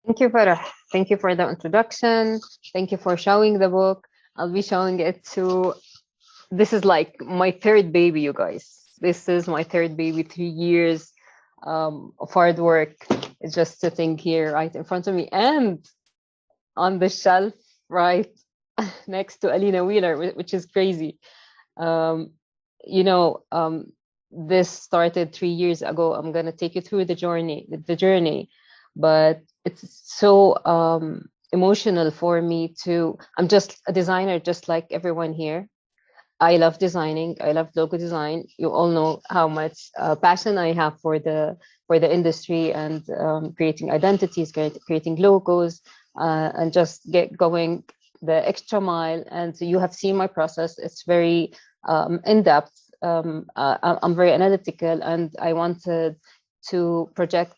Thank you, Farah. Thank you for the introduction. Thank you for showing the book. I'll be showing it to, this is like my third baby, you guys. This is my third baby, 3 years of hard work. It's just sitting here right in front of me and on the shelf right next to Alina Wheeler, which is crazy. Um, you know, this started 3 years ago. I'm gonna take you through the journey, but it's so emotional for me to. I'm just a designer, just like everyone here. I love designing. I love logo design. You all know how much passion I have for the industry and creating identities, creating logos, and just get going the extra mile. And you have seen my process. It's very in depth. I'm very analytical, and I wanted to project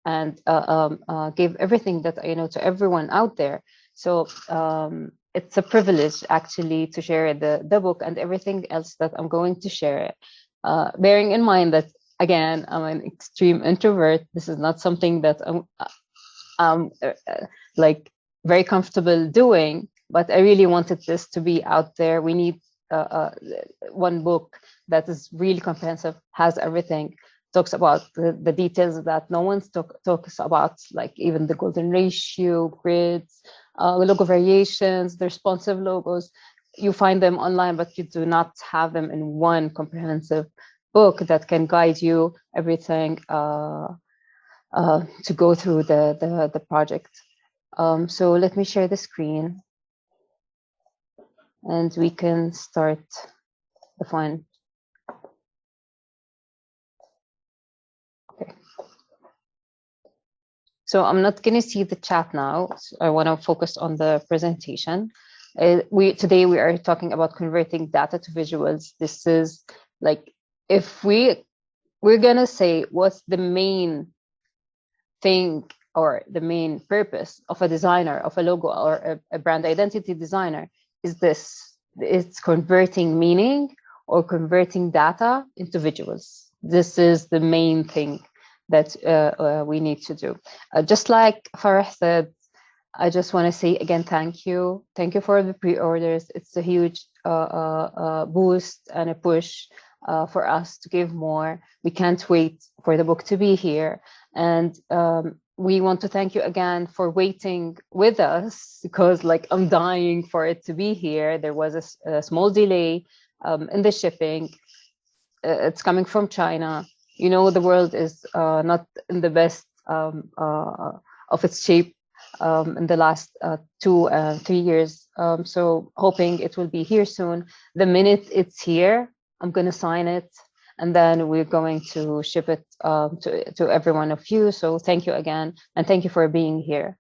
and give everything that I know to everyone out there. So it's a privilege actually to share the book and everything else that I'm going to share. Bearing in mind that, again, I'm an extreme introvert. This is not something that I'm like very comfortable doing, but I really wanted this to be out there. We need one book that is really comprehensive, has everything, talks about the details that no one's talks about, like even the golden ratio, grids, logo variations, the responsive logos. You find them online, but you do not have them in one comprehensive book that can guide you everything to go through the project. So let me share the screen and we can start the fun. Okay. So I'm not going to see the chat now. So I want to focus on the presentation. Today we are talking about converting data to visuals. This is like, if we're going to say what's the main thing or the main purpose of a designer, of a logo or a brand identity designer, is this: it's converting meaning or converting data into visuals. This is the main thing that we need to do. Just like Farah said, I just want to say again, thank you. Thank you for the pre-orders. It's a huge boost and a push for us to give more. We can't wait for the book to be here. And we want to thank you again for waiting with us, because like I'm dying for it to be here. There was a small delay in the shipping. It's coming from China. You know, the world is not in the best of its shape in the last 2-3 years. So hoping it will be here soon. The minute it's here, I'm going to sign it, and then we're going to ship it to every one of you. So thank you again, and thank you for being here.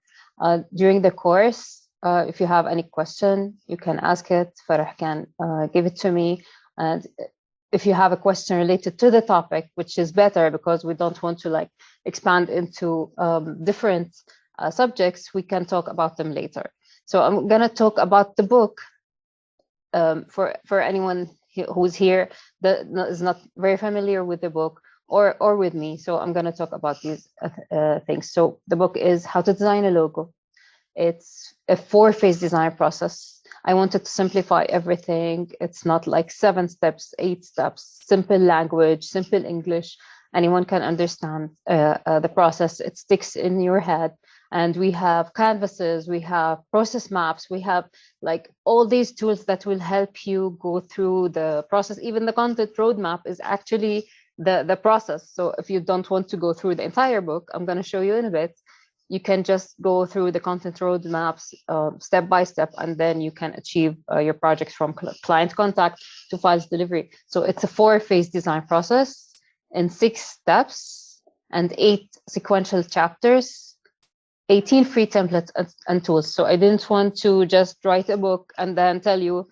During the course, if you have any question, you can ask it. Farah can give it to me. And if you have a question related to the topic, which is better because we don't want to like expand into different subjects, we can talk about them later. So I'm going to talk about the book for anyone who's here that is not very familiar with the book or with me. So I'm going to talk about these things. So the book is How to Design a Logo. It's a 4-phase design process. I wanted to simplify everything. It's not like 7 steps, 8 steps, simple language, simple English. Anyone can understand the process. It sticks in your head. And we have canvases, we have process maps, we have like all these tools that will help you go through the process. Even the content roadmap is actually the process. So if you don't want to go through the entire book, I'm going to show you in a bit. You can just go through the content roadmaps step by step, and then you can achieve your projects from client contact to files delivery. So it's a 4-phase design process in 6 steps and 8 sequential chapters, 18 free templates and tools. So I didn't want to just write a book and then tell you,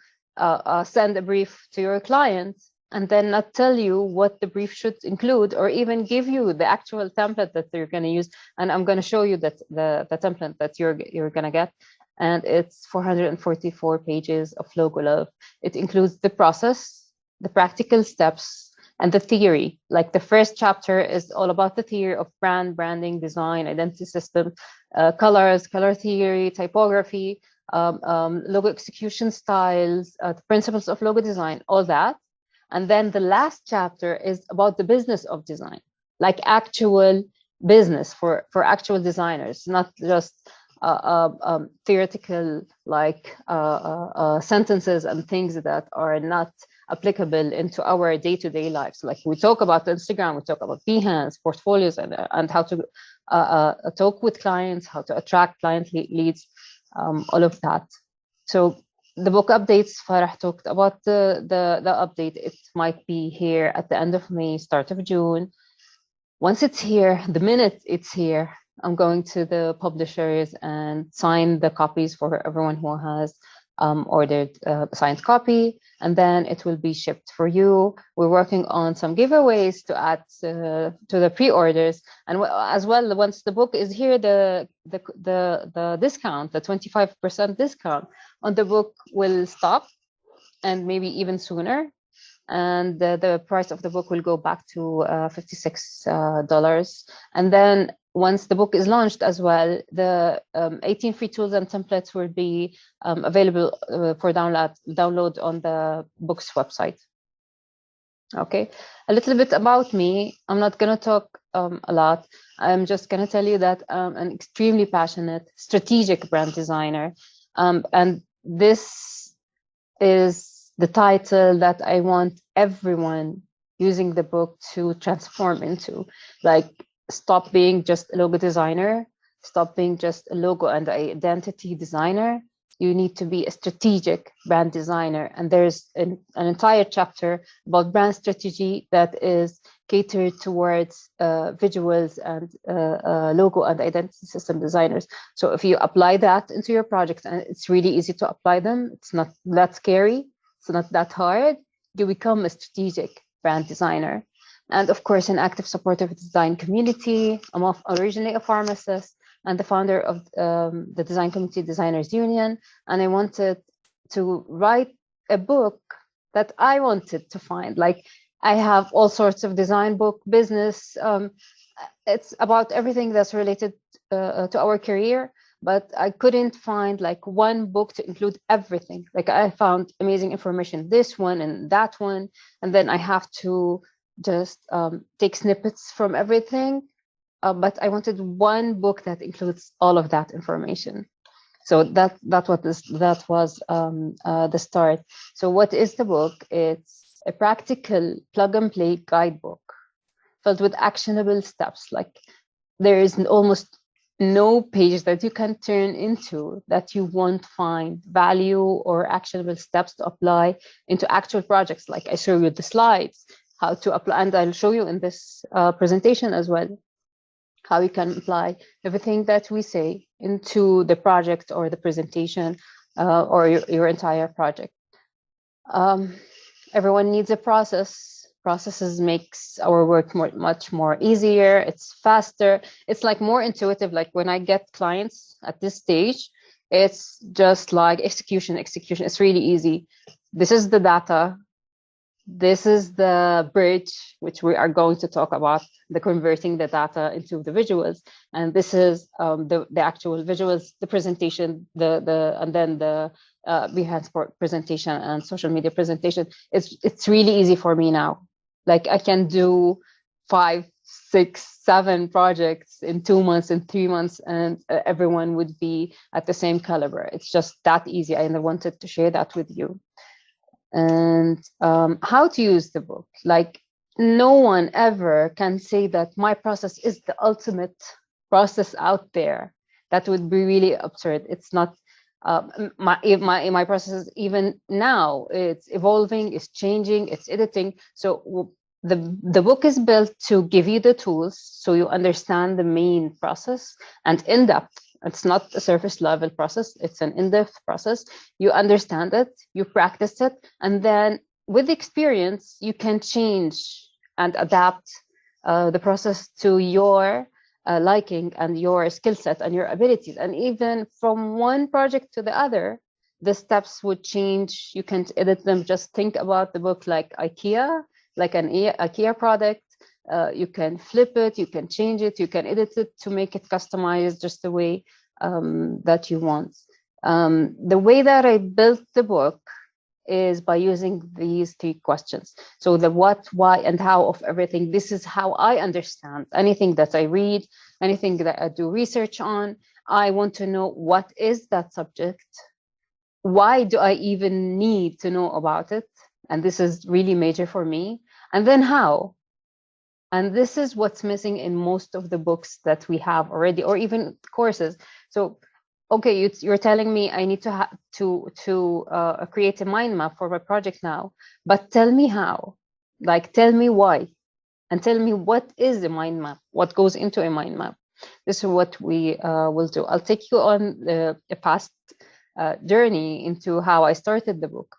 send a brief to your client, and then not tell you what the brief should include, or even give you the actual template that you're going to use. And I'm going to show you that the template that you're going to get. And it's 444 pages of logo love. It includes the process, the practical steps, and the theory. Like the first chapter is all about the theory of branding, design, identity system. colors, color theory, typography, logo execution styles, the principles of logo design, all that. And then the last chapter is about the business of design, like actual business for actual designers, not just theoretical like sentences and things that are not applicable into our day-to-day lives. Like we talk about Instagram, we talk about Behance, portfolios, and how to talk with clients, how to attract client leads, all of that. So the book updates, Farah talked about the update. It might be here at the end of May, start of June. Once it's here, the minute it's here, I'm going to the publishers and sign the copies for everyone who has ordered a signed copy, and then it will be shipped for you. We're working on some giveaways to add to the pre-orders, and as well, once the book is here, the discount, the 25% discount on the book will stop, and maybe even sooner. And the price of the book will go back to $56. And then once the book is launched as well, the 18 free tools and templates will be available for download on the book's website. Okay, a little bit about me. I'm not going to talk a lot. I'm just going to tell you that I'm an extremely passionate, strategic brand designer. And this is the title that I want everyone using the book to transform into. Like, stop being just a logo designer, stop being just a logo and identity designer. You need to be a strategic brand designer. And there's an entire chapter about brand strategy that is catered towards visuals and logo and identity system designers. So if you apply that into your project, and it's really easy to apply them, it's not that scary, it's not that hard, you become a strategic brand designer. And of course, an active supporter of the design community. I'm originally a pharmacist and the founder of the Design Community Designers Union. And I wanted to write a book that I wanted to find. Like, I have all sorts of design book, business. It's about everything that's related to our career, but I couldn't find like one book to include everything. Like, I found amazing information, this one and that one, and then I have to just take snippets from everything. But I wanted one book that includes all of that information. So that was the start. So what is the book? It's a practical plug-and-play guidebook filled with actionable steps. Like, there is almost no page that you can turn into that you won't find value or actionable steps to apply into actual projects. Like, I show you the slides, how to apply, and I'll show you in this presentation as well, how you can apply everything that we say into the project or the presentation or your entire project. Everyone needs a process. Processes makes our work much more easier. It's faster. It's like more intuitive. Like, when I get clients at this stage, it's just like execution. It's really easy. This is the data. This is the bridge, which we are going to talk about, the converting the data into the visuals. And this is the actual visuals, the presentation, and then the Behance presentation and social media presentation. It's really easy for me now. Like, I can do 5, 6, 7 projects in 2 months, in 3 months, and everyone would be at the same caliber. It's just that easy. And I wanted to share that with you. And how to use the book. Like, no one ever can say that my process is the ultimate process out there. That would be really absurd. It's not. My process, even now, it's evolving, it's changing, it's editing. So the book is built to give you the tools so you understand the main process, and in depth. It's not a surface level process, it's an in-depth process. You understand it, you practice it, and then with experience, you can change and adapt the process to your liking and your skill set and your abilities. And even from one project to the other, the steps would change. You can edit them. Just think about the book like IKEA, like an IKEA product. You can flip it, you can change it, you can edit it to make it customized just the way that you want. The way that I built the book is by using these 3 questions. So the what, why, and how of everything. This is how I understand anything that I read, anything that I do research on. I want to know, what is that subject? Why do I even need to know about it? And this is really major for me. And then how? And this is what's missing in most of the books that we have already, or even courses. So, okay, you're telling me I need to create a mind map for my project now, but tell me how. Like, tell me why, and tell me what is a mind map, what goes into a mind map. This is what we will do. I'll take you on a past journey into how I started the book.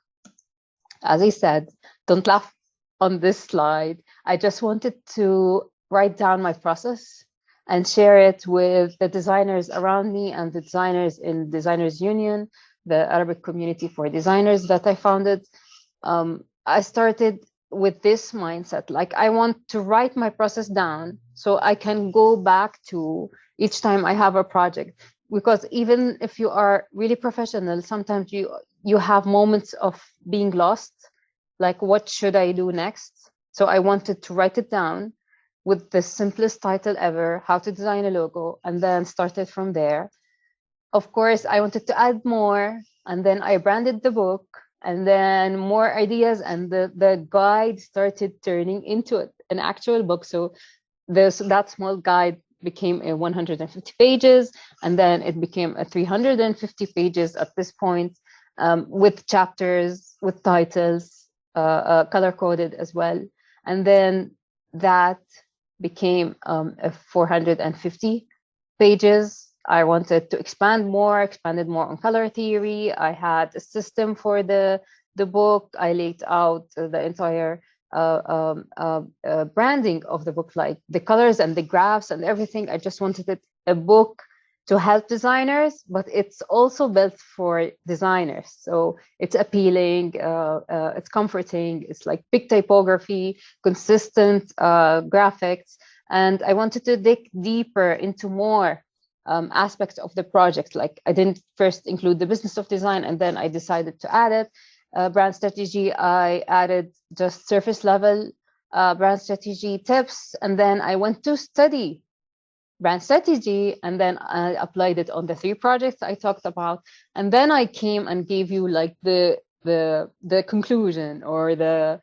As I said, don't laugh on this slide. I just wanted to write down my process and share it with the designers around me and the designers in Designers Union, the Arabic community for designers that I founded. I started with this mindset, like I want to write my process down so I can go back to each time I have a project. Because even if you are really professional, sometimes you have moments of being lost, like what should I do next? So I wanted to write it down with the simplest title ever, how to design a logo, and then started from there. Of course, I wanted to add more, and then I branded the book, and then more ideas, and the guide started turning into an actual book. So that small guide became a 150 pages, and then it became a 350 pages at this point, with chapters, with titles, color coded as well. And then that became a 450 pages. I wanted to expanded more on color theory. I had a system for the book. I laid out the entire branding of the book, like the colors and the graphs and everything. I just wanted it a book to help designers, but it's also built for designers. So it's appealing, it's comforting, it's like big typography, consistent graphics. And I wanted to dig deeper into more aspects of the project. Like I didn't first include the business of design, and then I decided to add it. Brand strategy, I added just surface level brand strategy tips. And then I went to study brand strategy, and then I applied it on the 3 projects I talked about. And then I came and gave you like the conclusion, or the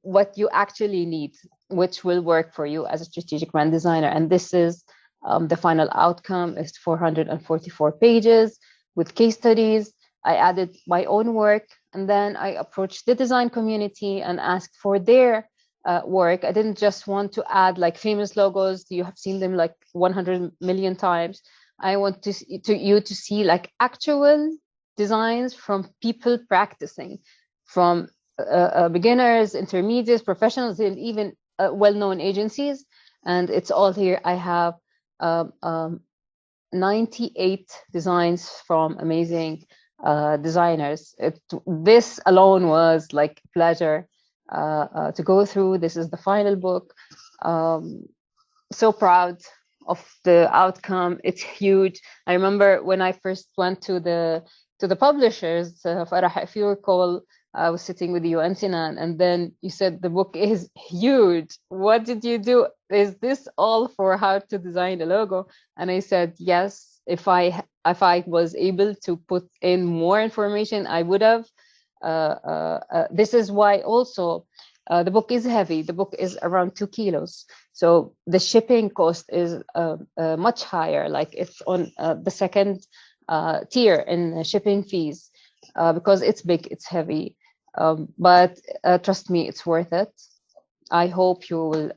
what you actually need, which will work for you as a strategic brand designer. And this is the final outcome is 444 pages with case studies. I added my own work, and then I approached the design community and asked for their work. I didn't just want to add like famous logos. You have seen them like 100 million times. I want you to see like actual designs from people practicing, from beginners, intermediates, professionals, and even well-known agencies. And it's all here. I have 98 designs from amazing designers. This alone was like a pleasure to go through. This is the final book. So proud of the outcome. It's huge. I remember when I first went to the publishers, Farah, if you recall, I was sitting with you and Sinan, and then you said the book is huge. What did you do? Is this all for how to design a logo? And I said, yes, if I was able to put in more information, I would have. This is why also the book is heavy. The book is around 2 kilos. So the shipping cost is much higher. Like it's on the second tier in shipping fees because it's big, it's heavy. But trust me, it's worth it. I hope you will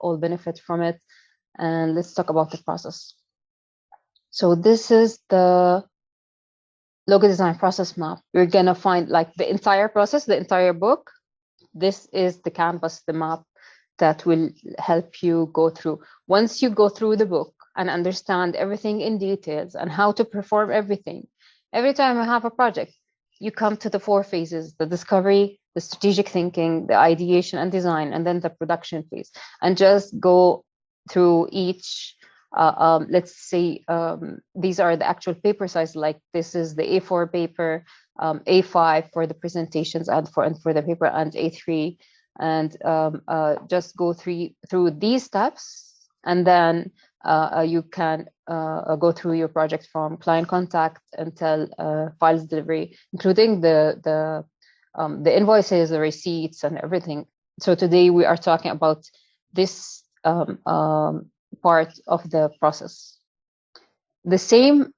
all benefit from it. And let's talk about the process. So this is the logo design process map. You're gonna find like the entire process, the entire book. This is the canvas, the map that will help you go through. Once you go through the book and understand everything in details and how to perform everything, every time I have a project, you come to the 4 phases: the discovery, the strategic thinking, the ideation and design, and then the production phase, and just go through each. Let's say these are the actual paper size, like this is the A4 paper, A5 for the presentations and for the paper, and A3, and just go through these steps, and then you can go through your project from client contact until files delivery, including the invoices, the receipts, and everything. So today we are talking about this part of the process. The same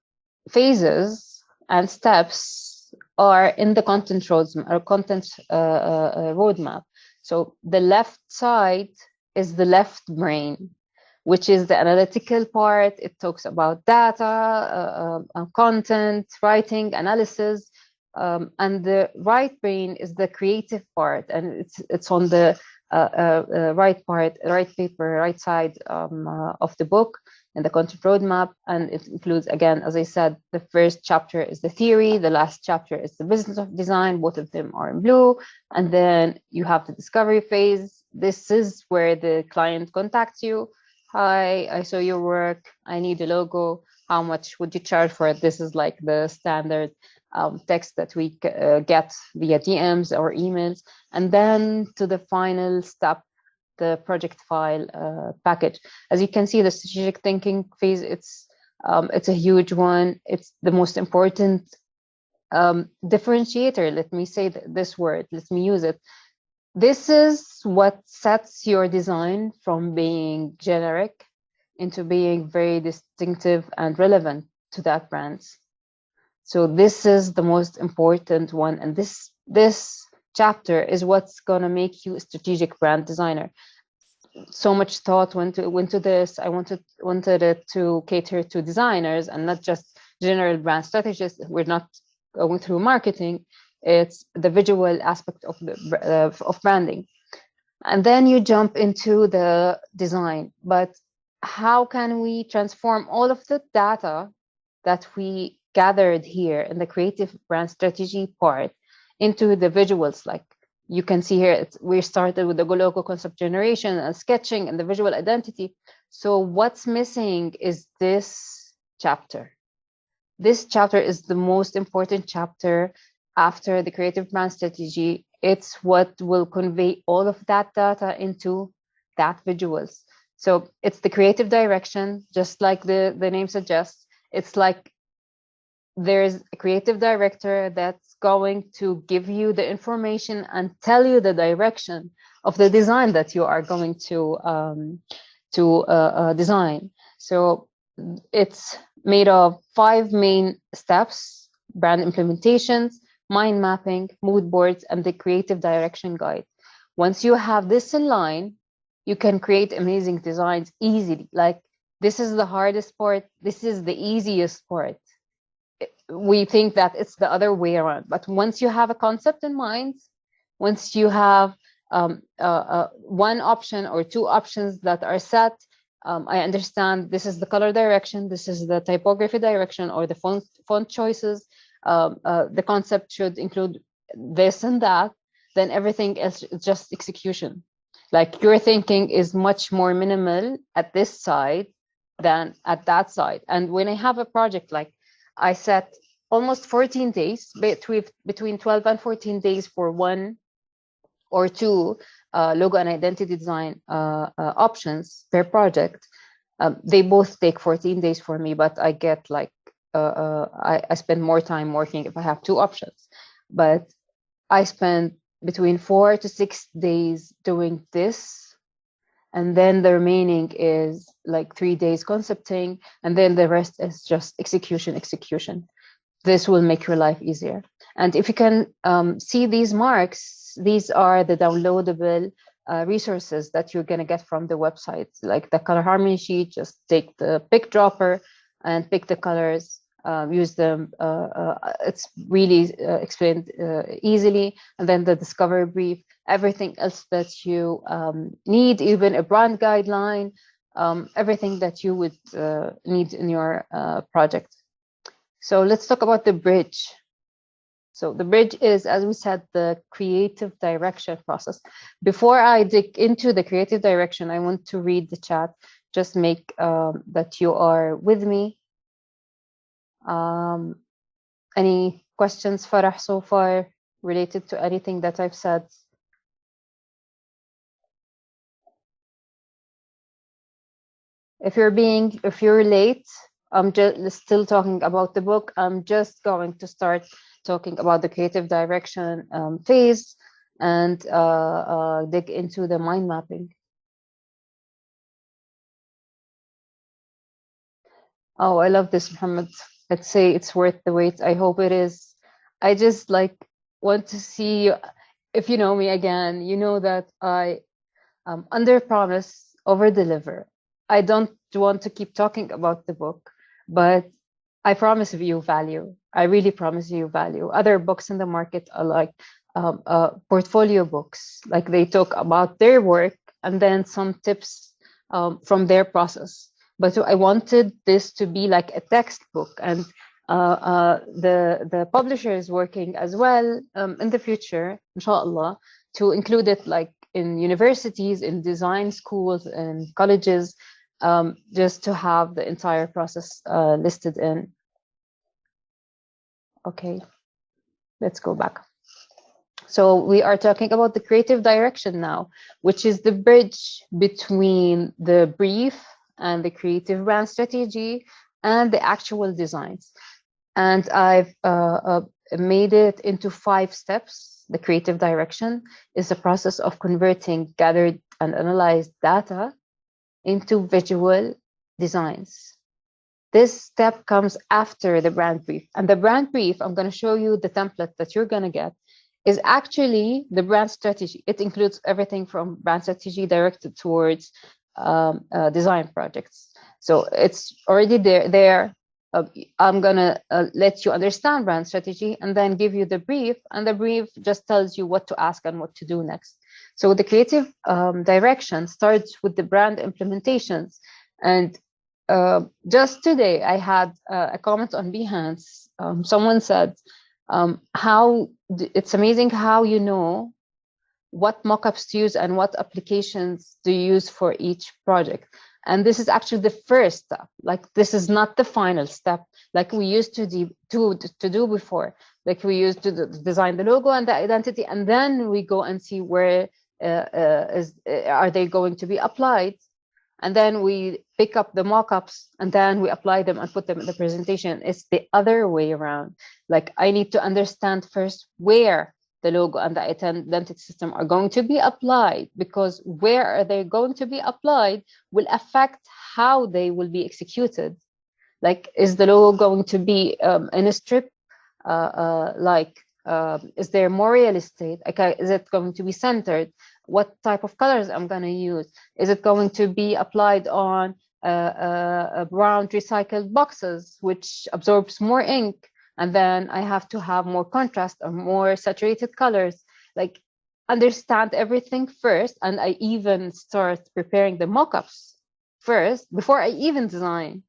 phases and steps are in the content roadmap. So the left side is the left brain, which is the analytical part. It talks about data, content, writing, analysis, and the right brain is the creative part, and it's on the right paper, right side of the book in the content roadmap. And it includes, again, as I said, the first chapter is the theory, the last chapter is the business of design. Both of them are in blue. And then you have the discovery phase. This is where the client contacts you. Hi, I saw your work. I need a logo. How much would you charge for it? This is like the standard text that we get via DMs or emails. And then to the final step, the project file package. As you can see, the strategic thinking phase, it's a huge one. It's the most important differentiator. Let me say this word, let me use it. This is what sets your design from being generic into being very distinctive and relevant to that brand. So this is the most important one, and this chapter is what's gonna make you a strategic brand designer. So much thought went to this. I wanted it to cater to designers and not just general brand strategists. We're not going through marketing. It's the visual aspect of branding. And then you jump into the design. But how can we transform all of the data that we gathered here in the creative brand strategy part into the visuals? Like you can see here, we started with the logo concept generation and sketching and the visual identity. So what's missing is this chapter. This chapter is the most important chapter after the creative brand strategy. It's what will convey all of that data into that visuals. So it's the creative direction, just like the name suggests. It's like there's a creative director that's going to give you the information and tell you the direction of the design that you are going to design. So it's made of 5 main steps: brand implementations, mind mapping, mood boards, and the creative direction guide. Once you have this in line, you can create amazing designs easily. Like this is the hardest part. This is the easiest part. We think that it's the other way around. But once you have a concept in mind, once you have one option or 2 options that are set, I understand this is the color direction, this is the typography direction, or the font choices. The concept should include this and that. Then everything else is just execution. Like your thinking is much more minimal at this side than at that side. And when I have a project, like I set almost 14 days, between 12 and 14 days for 1 or 2 logo and identity design options per project. They both take 14 days for me, but I get like, I spend more time working if I have 2 options. But I spend between 4 to 6 days doing this. And then the remaining is like 3 days concepting. And then the rest is just execution. This will make your life easier. And if you can see these marks, these are the downloadable resources that you're going to get from the website, like the color harmony sheet. Just take the pick dropper and pick the colors, use them. It's really explained easily. And then the discovery brief, everything else that you need, even a brand guideline, everything that you would need in your project. So let's talk about the bridge. So the bridge is, as we said, the creative direction process. Before I dig into the creative direction, I want to read the chat. Just make that you are with me. Any questions, Farah, so far related to anything that I've said? If you're late, I'm just still talking about the book. I'm just going to start talking about the creative direction phase and dig into the mind mapping. Oh, I love this, Muhammad. Let's say it's worth the wait. I hope it is. I just like want to see you. If you know me again, you know that I under promise, over deliver. I don't want to keep talking about the book, but I promise you value. I really promise you value. Other books in the market are like portfolio books, like they talk about their work and then some tips from their process. But I wanted this to be like a textbook, and the publisher is working as well in the future, inshallah, to include it like in universities, in design schools, and colleges, just to have the entire process listed in. Okay, let's go back. So we are talking about the creative direction now, which is the bridge between the brief and the creative brand strategy and the actual designs. And I've made it into 5 steps. The creative direction is the process of converting gathered and analyzed data into visual designs. This step comes after the brand brief. And the brand brief, I'm going to show you the template that you're going to get, is actually the brand strategy. It includes everything from brand strategy directed towards design projects. So it's already there. I'm going to let you understand brand strategy and then give you the brief. And the brief just tells you what to ask and what to do next. So the creative direction starts with the brand implementations. And just today, I had a comment on Behance. Someone said, it's amazing how you know what mockups to use and what applications to use for each project. And this is actually the first step. Like, this is not the final step, like we used to do before. Like, we used to design the logo and the identity, and then we go and see where are they going to be applied. And then we pick up the mockups and then we apply them and put them in the presentation. It's the other way around. Like, I need to understand first where the logo and the identity system are going to be applied, because where are they going to be applied will affect how they will be executed. Like, is the logo going to be in a strip? Is there more real estate? Okay, is it going to be centered? What type of colors I'm going to use? Is it going to be applied on brown recycled boxes, which absorbs more ink? And then I have to have more contrast or more saturated colors. Like, understand everything first. And I even start preparing the mockups first before I even design,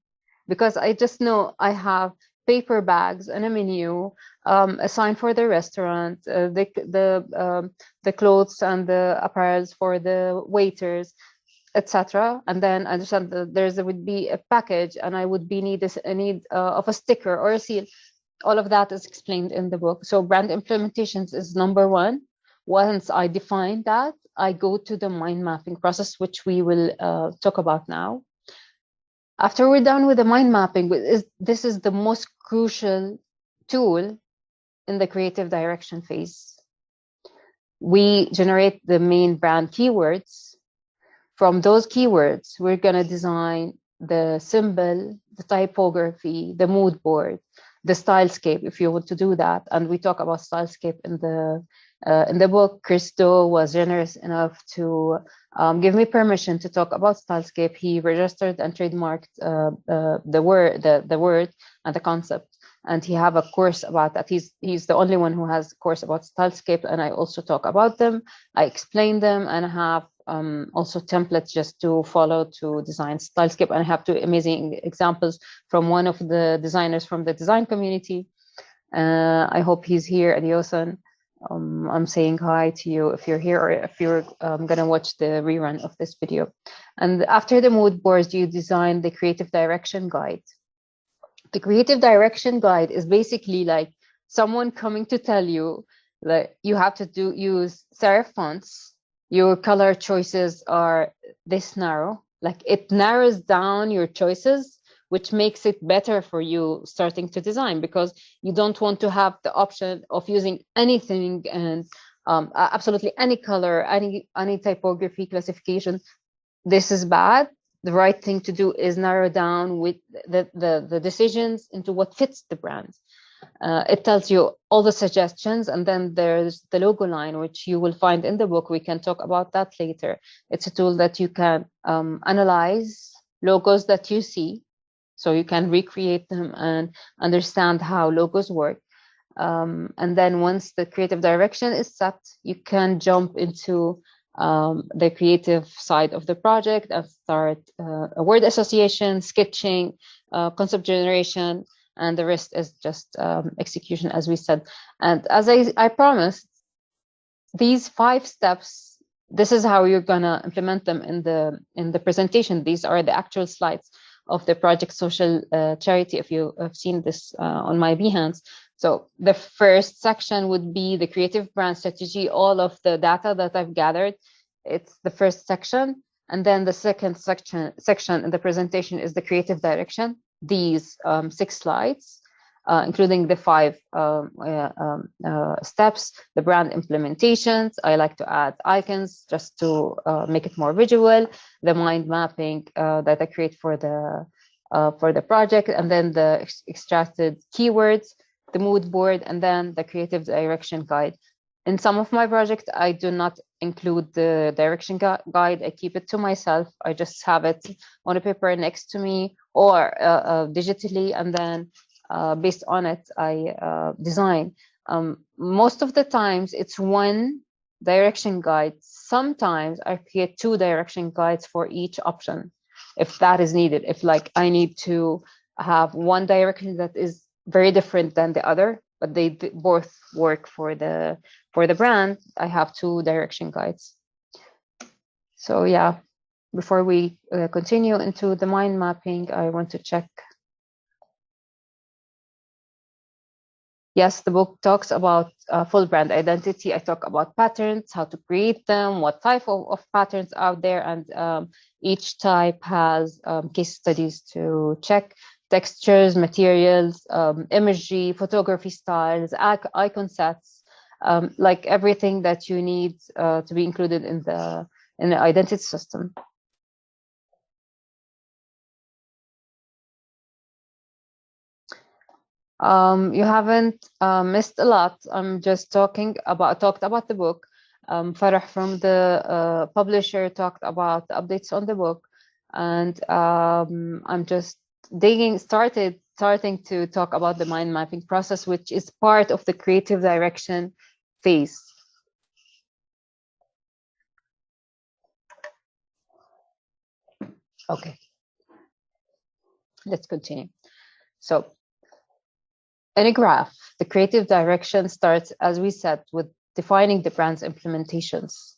because I just know I have paper bags and a menu, a sign for the restaurant, the clothes and the apparels for the waiters, etc. And then I understand that there would be a package, and I would be need of a sticker or a seal. All of that is explained in the book. So brand implementations is number 1. Once I define that, I go to the mind mapping process, which we will talk about now. After we're done with the mind mapping, this is the most crucial tool in the creative direction phase. We generate the main brand keywords. From those keywords, we're going to design the symbol, the typography, the mood board, the stylescape, if you want to do that. And we talk about stylescape in the book. Christo was generous enough to give me permission to talk about stylescape. He registered and trademarked the word and the concept, and he have a course about that. He's the only one who has a course about stylescape, and I also talk about them. I explain them, and I have also templates just to follow to design stylescape. And I have 2 amazing examples from one of the designers from the design community. I hope he's here, Adiosan. I'm saying hi to you if you're here or if you're gonna watch the rerun of this video. And after the mood boards, you design the creative direction guide. The creative direction guide is basically like someone coming to tell you that you have to use serif fonts. Your color choices are this narrow. Like it narrows down your choices, which makes it better for you starting to design, because you don't want to have the option of using anything and absolutely any color, any typography classification. This is bad. The right thing to do is narrow down with the decisions into what fits the brand. It tells you all the suggestions, and then there's the logo line, which you will find in the book. We can talk about that later. It's a tool that you can analyze logos that you see, so you can recreate them and understand how logos work. And then once the creative direction is set, you can jump into the creative side of the project and start a word association, sketching, concept generation, and the rest is just execution, as we said. And as I promised, these 5 steps, this is how you're gonna implement them in the presentation. These are the actual slides of the project social charity, if you have seen this on my Behance. So the first section would be the creative brand strategy, all of the data that I've gathered. It's the first section. And then the second section in the presentation is the creative direction. These 6 slides, including the 5 steps, the brand implementations. I like to add icons just to make it more visual, the mind mapping that I create for the project, and then the extracted keywords, the mood board, and then the creative direction guide. In some of my projects, I do not include the direction guide. I keep it to myself. I just have it on a paper next to me or digitally, and then based on it, I design. Most of the times, it's one direction guide. Sometimes I create 2 direction guides for each option, if that is needed. If like I need to have one direction that is very different than the other, but they both work for the brand, I have 2 direction guides. So yeah, before we continue into the mind mapping, I want to check. Yes, the book talks about full brand identity. I talk about patterns, how to create them, what type of patterns out there, and each type has case studies to check. Textures, materials, imagery, photography styles, icon sets, like everything that you need to be included in the identity system. You haven't missed a lot. I'm just talked about the book. Farah from the publisher talked about the updates on the book, and I'm just starting to talk about the mind mapping process, which is part of the creative direction phase. Okay, let's continue. So in a graph, the creative direction starts, as we said, with defining the brand's implementations.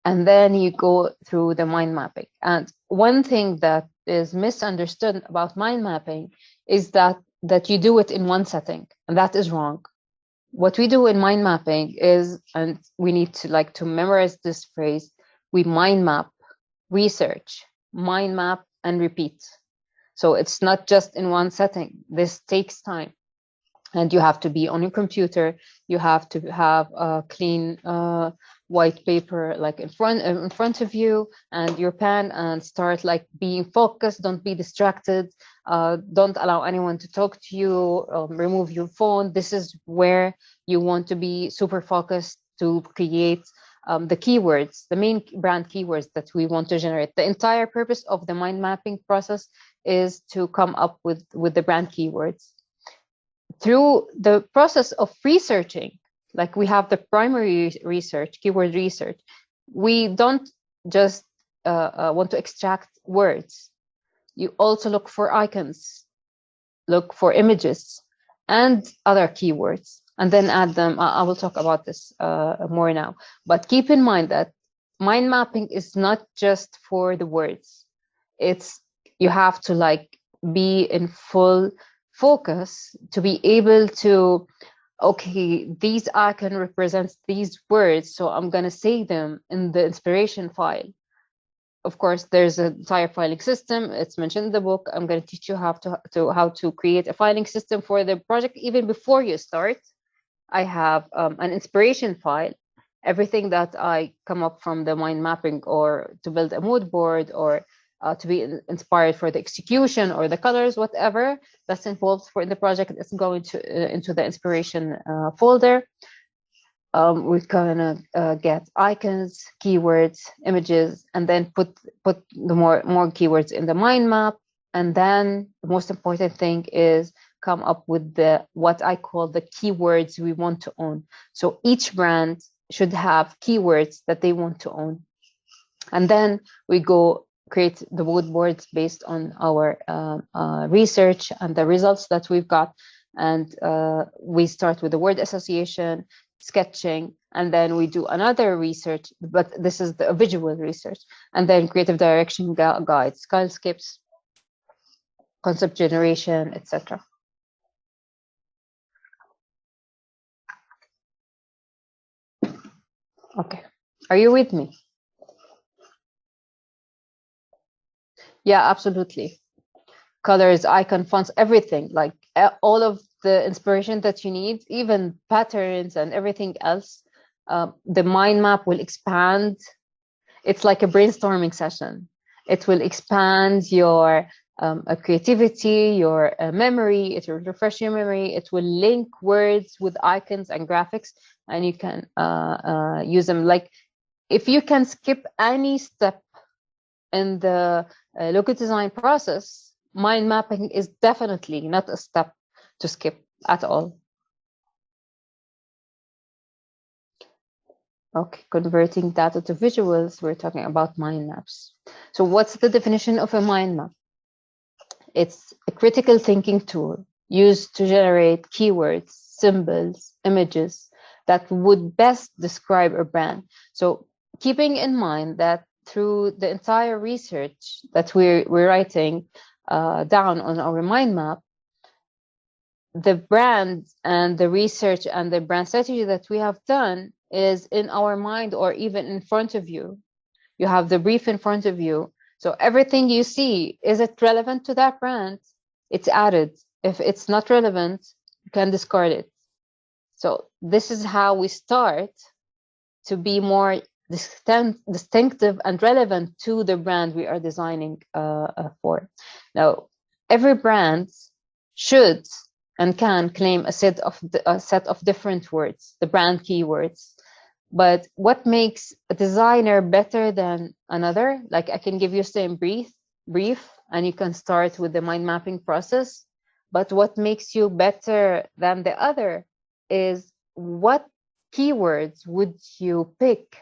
And then you go through the mind mapping. And one thing that is misunderstood about mind mapping is that you do it in one setting, and that is wrong. What we do in mind mapping is, and we need to memorize this phrase, we mind map, research, mind map, and repeat. So it's not just in one setting. This takes time. And you have to be on your computer. You have to have a clean white paper like in front of you, and your pen, and start being focused. Don't be distracted. Don't allow anyone to talk to you. Remove your phone. This is where you want to be super focused to create the keywords, the main brand keywords that we want to generate. The entire purpose of the mind mapping process is to come up with the brand keywords. Through the process of researching, like we have the primary research, keyword research, we don't just want to extract words. You also look for icons, look for images, and other keywords, and then add them. I will talk about this more now. But keep in mind that mind mapping is not just for the words. It's, you have to like be in full focus to be able to, okay, these icon represents these words, so I'm going to say them in the inspiration file. Of course, there's an entire filing system. It's mentioned in the book. I'm going to teach you how to create a filing system for the project even before you start. I have an inspiration file. Everything that I come up from the mind mapping, or to build a mood board, or to be inspired for the execution or the colors, whatever that's involved for in the project, is going to into the inspiration folder. We're gonna get icons, keywords, images, and then put the more keywords in the mind map. And then the most important thing is come up with the what I call the keywords we want to own. So each brand should have keywords that they want to own. And then we go create the mood boards based on our research and the results that we've got. And we start with the word association, sketching, and then we do another research, but this is the visual research, and then creative direction guides, stylescapes, concept generation, etc. Okay, are you with me? Yeah, absolutely. Colors, icon, fonts, everything, like all of the inspiration that you need, even patterns and everything else. The mind map will expand. It's like a brainstorming session. It will expand your creativity, your memory. It will refresh your memory. It will link words with icons and graphics, and you can use them. Like if you can skip any step in the logo design process, mind mapping is definitely not a step to skip at all. Okay, converting data to visuals, we're talking about mind maps. So what's the definition of a mind map? It's a critical thinking tool used to generate keywords, symbols, images that would best describe a brand. So keeping in mind that through the entire research that we're writing down on our mind map, the brand and the research and the brand strategy that we have done is in our mind, or even in front of you. You have the brief in front of you. So everything you see, is it relevant to that brand? It's added. If it's not relevant, you can discard it. So this is how we start to be more distinctive and relevant to the brand we are designing for. Now, every brand should and can claim a set of different words, the brand keywords. But what makes a designer better than another? Like I can give you same brief, and you can start with the mind mapping process. But what makes you better than the other is what keywords would you pick,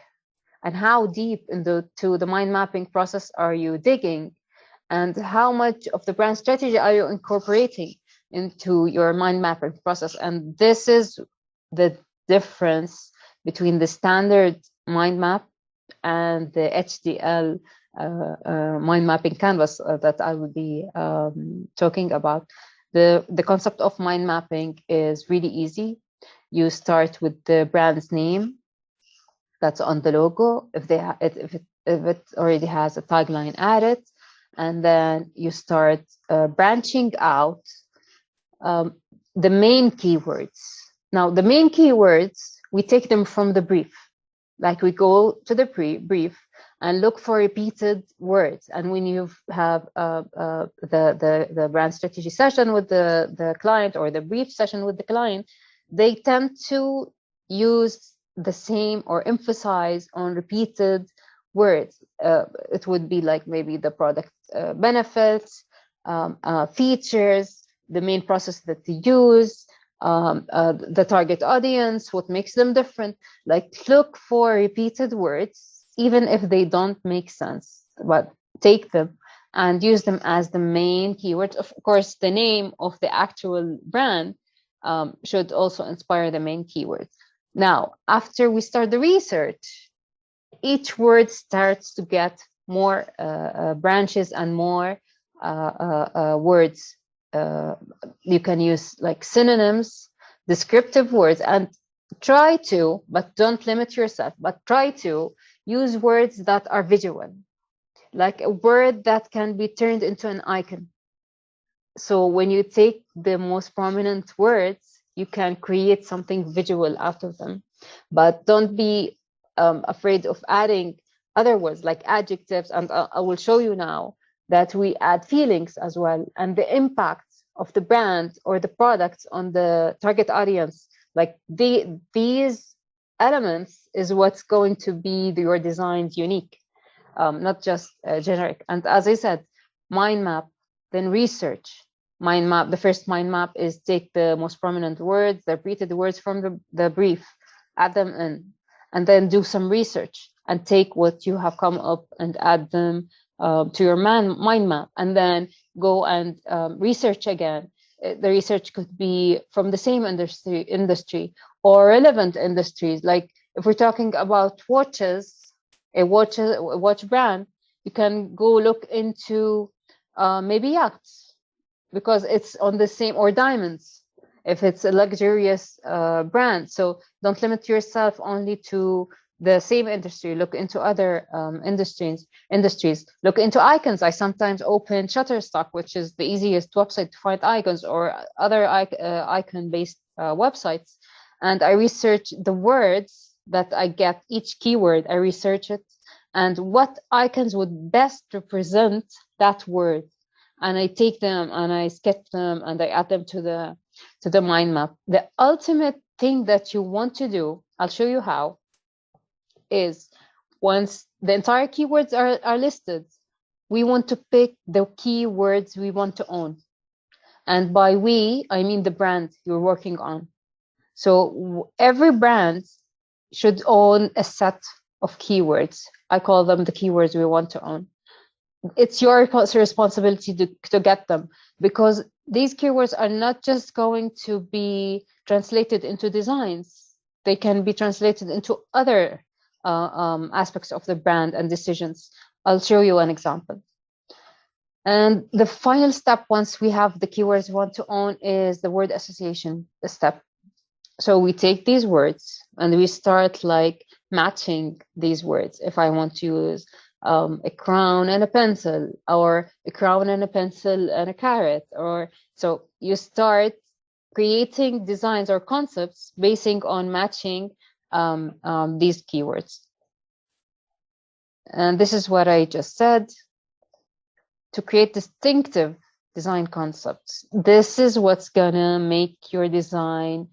and how deep into the mind mapping process are you digging, and how much of the brand strategy are you incorporating into your mind mapping process. And this is the difference between the standard mind map and the HDL mind mapping canvas that I will be talking about. The concept of mind mapping is really easy. You start with the brand's name that's on the logo, if it already has a tagline added, and then you start branching out the main keywords. Now, the main keywords, we take them from the brief. Like we go to the brief and look for repeated words. And when you have the brand strategy session with the client, or the brief session with the client, they tend to use the same or emphasize on repeated words. It would be like maybe the product benefits, features, the main process that they use, the target audience, what makes them different. Like look for repeated words, even if they don't make sense, but take them and use them as the main keywords. Of course, the name of the actual brand should also inspire the main keywords. Now, after we start the research, each word starts to get more branches and more words. You can use like synonyms, descriptive words, and try to, but don't limit yourself, but try to use words that are visual, like a word that can be turned into an icon. So when you take the most prominent words, you can create something visual out of them. But don't be afraid of adding other words like adjectives. And I will show you now that we add feelings as well, and the impact of the brand or the products on the target audience. Like these elements is what's going to be your design's unique, not just generic. And as I said, mind map, then research. Mind map, the first mind map is take the most prominent words, the repeated words from the brief, add them in, and then do some research and take what you have come up and add them to your mind map, and then go and research again. The research could be from the same industry or relevant industries. Like if we're talking about watches, a watch brand, you can go look into maybe yachts, because it's on the same, or diamonds if it's a luxurious brand. So don't limit yourself only to the same industry. Look into other industries. Look into icons. I sometimes open Shutterstock, which is the easiest website to find icons, or other icon-based websites, and I research the words that I get, each keyword. I research it and what icons would best represent that word, and I take them and I sketch them and I add them to the mind map. The ultimate thing that you want to do, I'll show you how, is once the entire keywords are listed, we want to pick the keywords we want to own. And by we, I mean the brand you're working on. So every brand should own a set of keywords. I call them the keywords we want to own. It's your responsibility to get them, because these keywords are not just going to be translated into designs. They can be translated into other aspects of the brand and decisions. I'll show you an example. And the final step, once we have the keywords we want to own, is the word association step. So we take these words and we start like matching these words. If I want to use a crown and a pencil, or a crown and a pencil and a carrot, or so you start creating designs or concepts basing on matching these keywords. And this is what I just said. To create distinctive design concepts, this is what's gonna make your design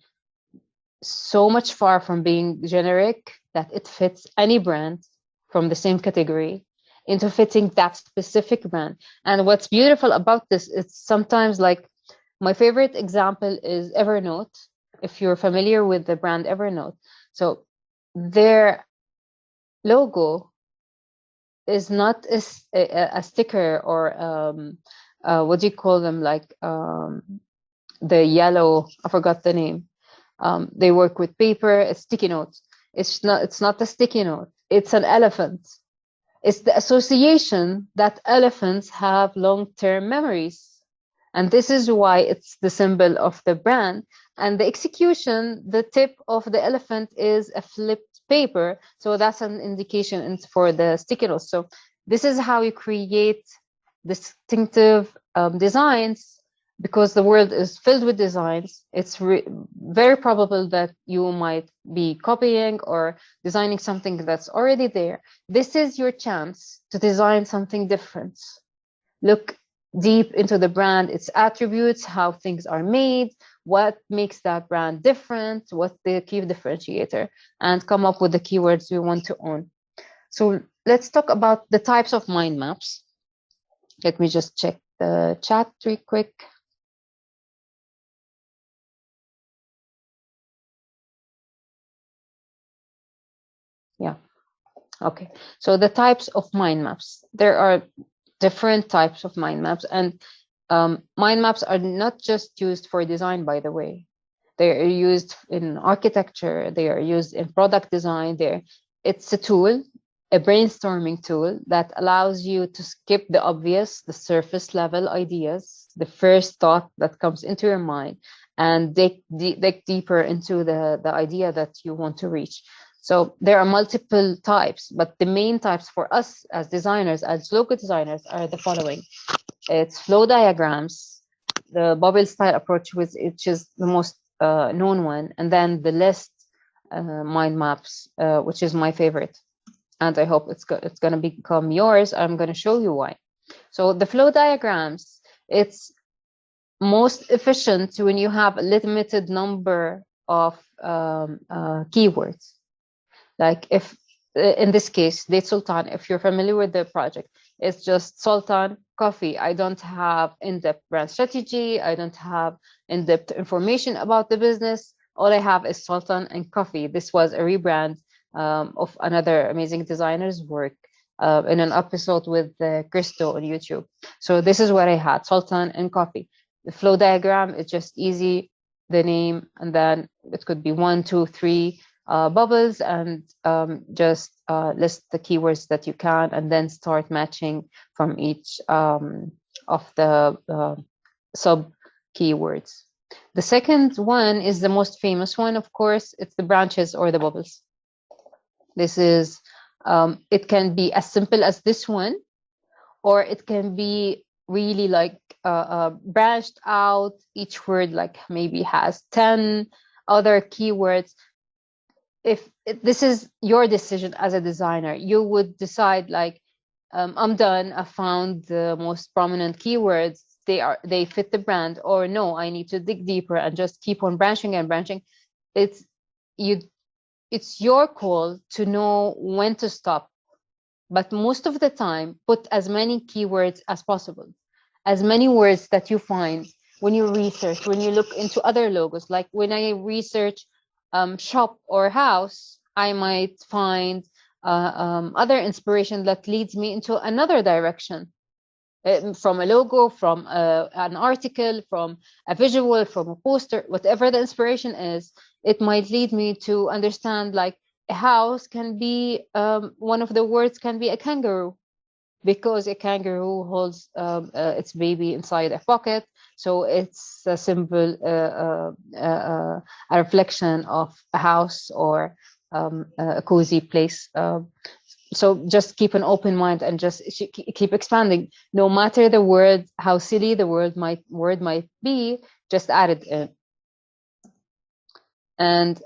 so much far from being generic that it fits any brand from the same category into fitting that specific brand. And what's beautiful about this, it's sometimes like, my favorite example is Evernote. If you're familiar with the brand Evernote, so their logo is not a sticker or what do you call them, like the yellow, I forgot the name. They work with paper, a sticky note. It's not a sticky note, it's an elephant. It's the association that elephants have long-term memories. And this is why it's the symbol of the brand. And the execution, the tip of the elephant is a flipped paper. So that's an indication for the sticky note. So this is how you create distinctive designs. Because the world is filled with designs, it's very probable that you might be copying or designing something that's already there. This is your chance to design something different. Look deep into the brand, its attributes, how things are made, what makes that brand different, what's the key differentiator, and come up with the keywords we want to own. So let's talk about the types of mind maps. Let me just check the chat real quick. Yeah. Okay. So the types of mind maps. There are different types of mind maps, and mind maps are not just used for design, by the way. They are used in architecture. They are used in product design. It's a tool, a brainstorming tool that allows you to skip the obvious, the surface level ideas, the first thought that comes into your mind, and dig deeper into the idea that you want to reach. So there are multiple types, but the main types for us as designers, as logo designers, are the following. It's flow diagrams, the bubble style approach, which is the most known one, and then the list mind maps, which is my favorite. And I hope it's going to become yours. I'm going to show you why. So the flow diagrams, it's most efficient when you have a limited number of keywords. Like if, in this case, Date Sultan, if you're familiar with the project, it's just Sultan Coffee. I don't have in-depth brand strategy. I don't have in-depth information about the business. All I have is Sultan and Coffee. This was a rebrand of another amazing designer's work in an episode with Christo on YouTube. So this is what I had, Sultan and Coffee. The flow diagram is just easy, the name, and then it could be 1, 2, 3 bubbles, and just list the keywords that you can, and then start matching from each of the sub keywords. The second one is the most famous one, of course. It's the branches or the bubbles. This is, it can be as simple as this one, or it can be really like branched out. Each word like maybe has 10 other keywords. If this is your decision as a designer, you would decide like, I'm done, I found the most prominent keywords, they fit the brand, or no, I need to dig deeper and just keep on branching and branching. It's your call to know when to stop. But most of the time, put as many keywords as possible, as many words that you find when you research, when you look into other logos. Like when I research shop or house, I might find other inspiration that leads me into another direction, from a logo, from an article, from a visual, from a poster, whatever the inspiration is. It might lead me to understand like a house can be, one of the words can be a kangaroo, because a kangaroo holds its baby inside a pocket. So it's a symbol, a reflection of a house or a cozy place. So just keep an open mind and just keep expanding. No matter the word, how silly the word might be, just add it in. And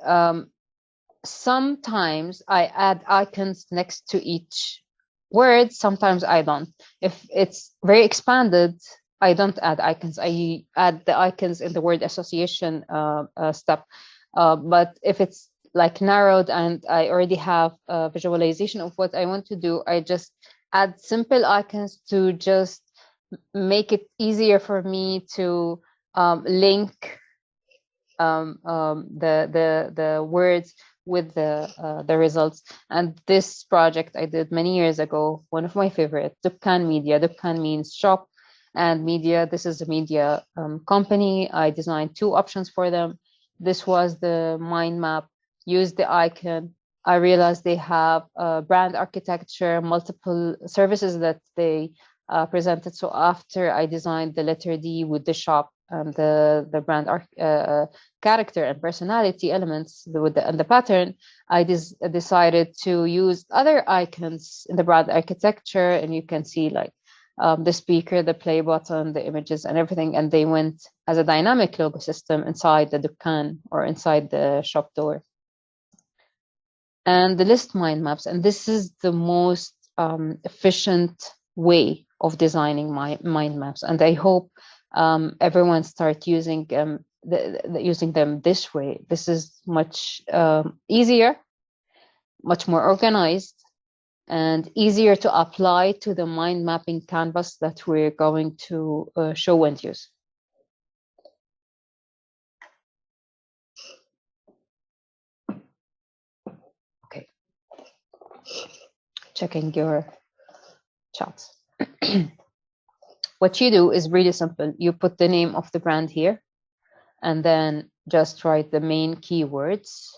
sometimes I add icons next to each word, sometimes I don't. If it's very expanded, I don't add icons. I add the icons in the word association step. But if it's like narrowed and I already have a visualization of what I want to do, I just add simple icons to just make it easier for me to link the words with the results. And this project I did many years ago, one of my favorite, Dukkan Media. Dukkan means shop, and media, this is a media company. I designed 2 options for them. This was the mind map, use the icon. I realized they have brand architecture, multiple services that they presented. So after I designed the letter D with the shop and the brand character and personality elements with the pattern, I decided to use other icons in the brand architecture. And you can see like the speaker, the play button, the images and everything. And they went as a dynamic logo system inside the Dukkan or inside the shop door. And the list mind maps. And this is the most efficient way of designing my mind maps. And I hope everyone start using using them this way. This is much easier, much more organized, and easier to apply to the mind mapping canvas that we're going to show and use. Okay, checking your chats. What you do is really simple. You put the name of the brand here, and then just write the main keywords,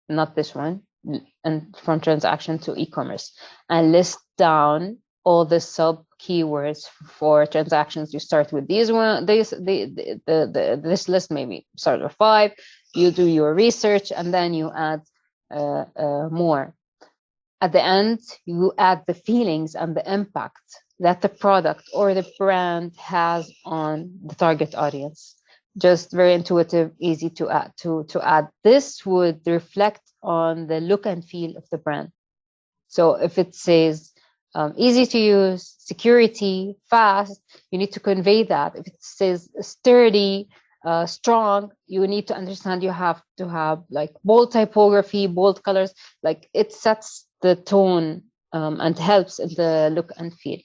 not this one, and from transaction to e-commerce, and list down all the sub keywords for transactions. You start with these one, this list, maybe start with 5. You do your research, and then you add more. At the end, you add the feelings and the impact that the product or the brand has on the target audience. Just very intuitive, easy to add. To add this would reflect on the look and feel of the brand. So if it says easy to use, security, fast, you need to convey that. If it says sturdy, strong, you need to understand you have to have like bold typography, bold colors, like it sets the tone and helps in the look and feel.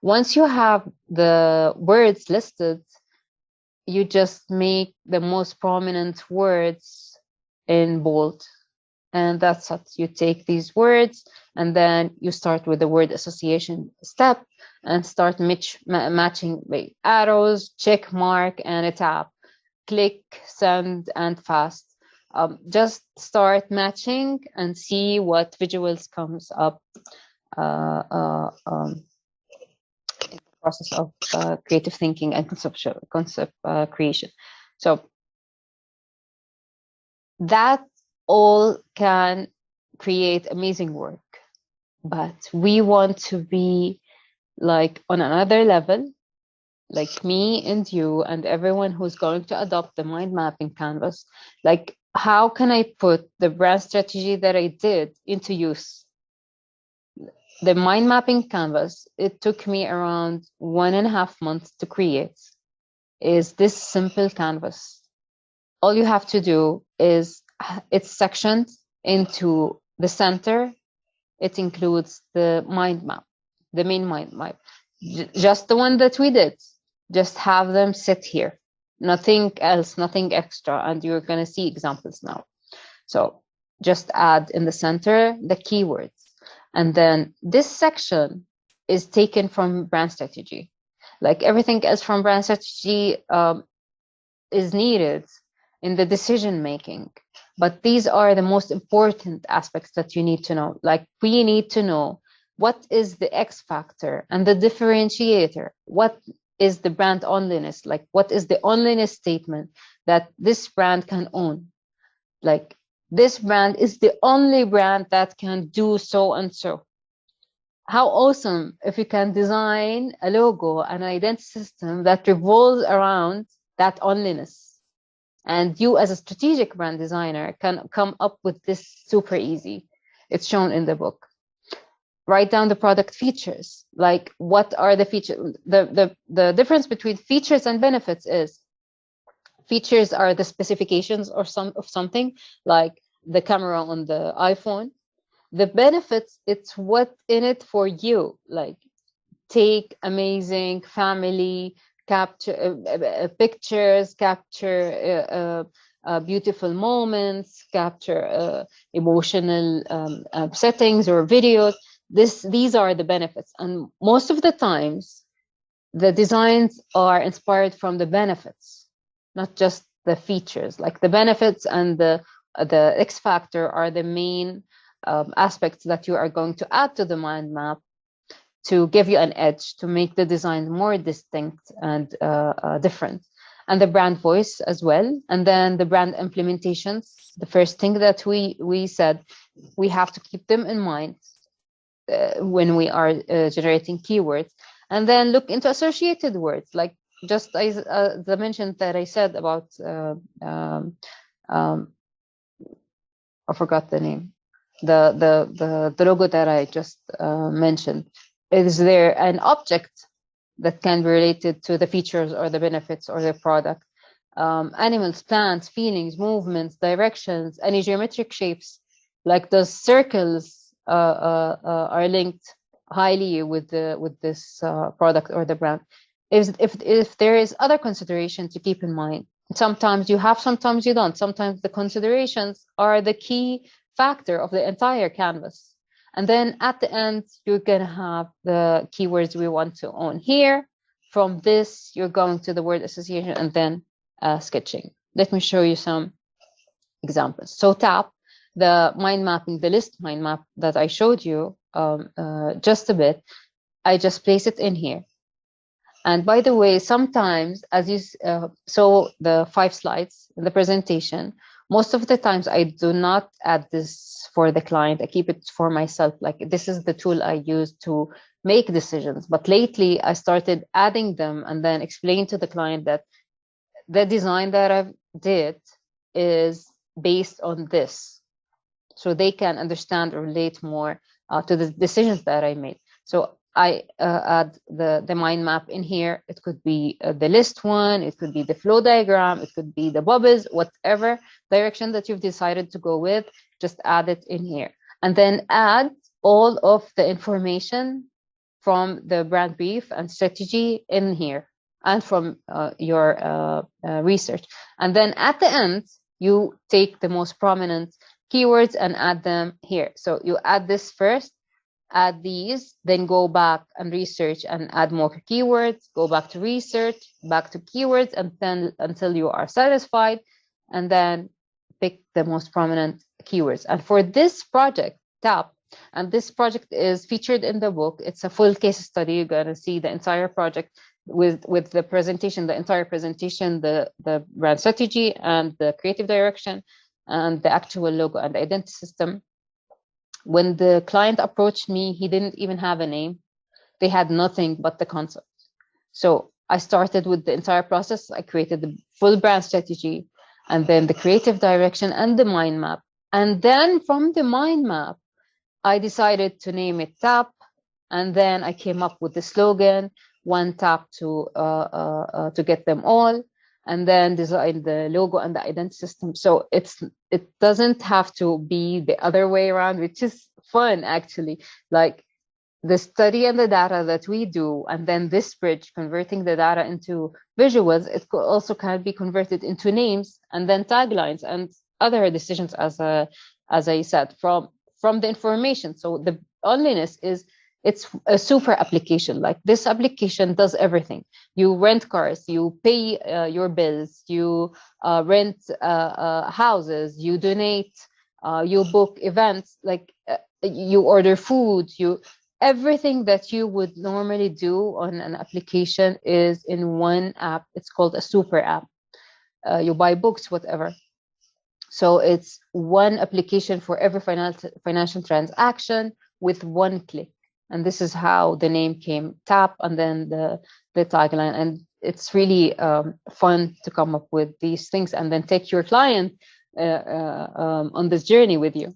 Once you have the words listed, you just make the most prominent words in bold. And that's it. You take these words and then you start with the word association step and start matching with arrows, check mark, and a tab. Click, send, and fast. Just start matching and see what visuals comes up in the process of creative thinking and concept creation. So that all can create amazing work, but we want to be like on another level, like me and you and everyone who's going to adopt the mind mapping canvas. Like, how can I put the brand strategy that I did into use? The mind mapping canvas, it took me around 1.5 months to create, is this simple canvas. All you have to do is, it's sectioned into the center. It includes the mind map, the main mind map, just the one that we did. Just have them sit here, nothing else, nothing extra, and you're going to see examples now. So just add in the center the keywords, and then this section is taken from brand strategy. Like everything else from brand strategy is needed in the decision making, but these are the most important aspects that you need to know. Like, we need to know what is the X factor and the differentiator. What is the brand onlyness? Like, what is the onlyness statement that this brand can own? Like, this brand is the only brand that can do so and so. How awesome if you can design a logo, an identity system that revolves around that onlyness. And you, as a strategic brand designer, can come up with this super easy. It's shown in the book. Write down the product features. Like, what are the features? The difference between features and benefits is, features are the specifications or of something, like the camera on the iPhone. The benefits, it's what in it for you. Like, take amazing family capture pictures, capture beautiful moments, capture emotional settings or videos. These are the benefits, and most of the times the designs are inspired from the benefits, not just the features. Like, the benefits and the X factor are the main aspects that you are going to add to the mind map to give you an edge, to make the design more distinct and different. And the brand voice as well. And then the brand implementations. The first thing that we said, we have to keep them in mind when we are generating keywords. And then look into associated words, like just the mention that I said about, I forgot the name, the logo that I just mentioned. Is there an object that can be related to the features or the benefits or the product? Animals, plants, feelings, movements, directions, any geometric shapes, like the circles are linked highly with this product or the brand. If there is other consideration to keep in mind, sometimes you have, sometimes you don't. Sometimes the considerations are the key factor of the entire canvas. And then at the end, you're going to have the keywords we want to own here. From this, you're going to the word association and then sketching. Let me show you some examples. So TAP, the mind mapping, the list mind map that I showed you just a bit, I just place it in here. And by the way, sometimes, as you saw the 5 slides in the presentation, most of the times I do not add this for the client. I keep it for myself. Like, this is the tool I use to make decisions. But lately, I started adding them and then explain to the client that the design that I did is based on this, so they can understand or relate more to the decisions that I made. So I add the mind map in here. It could be the list one, it could be the flow diagram, it could be the bubbles, whatever direction that you've decided to go with, just add it in here. And then add all of the information from the brand brief and strategy in here, and from your research. And then at the end, you take the most prominent keywords and add them here. So you add this first, add these, then go back and research and add more keywords, go back to research, back to keywords, and then until you are satisfied, and then pick the most prominent keywords. And for this project, TAP, and this project is featured in the book. It's a full case study. You're going to see the entire project with the presentation, the entire presentation, the brand strategy and the creative direction and the actual logo and the identity system. When the client approached me, he didn't even have a name. They had nothing but the concept. So I started with the entire process. I created the full brand strategy and then the creative direction and the mind map. And then from the mind map, I decided to name it TAP. And then I came up with the slogan, one tap to get them all, and then design the logo and the identity system. So it doesn't have to be the other way around, which is fun actually. Like the study and the data that we do, and then this bridge converting the data into visuals, it also can be converted into names and then taglines and other decisions, as I said, from the information. So the onlyness is, it's a super application. Like this application does everything. You rent cars, you pay your bills, you rent houses, you donate, you book events, like you order food, everything that you would normally do on an application is in one app. It's called a super app. You buy books, whatever. So it's one application for every financial transaction with one click. And this is how the name came, TAP, and then the tagline. And it's really fun to come up with these things and then take your client on this journey with you.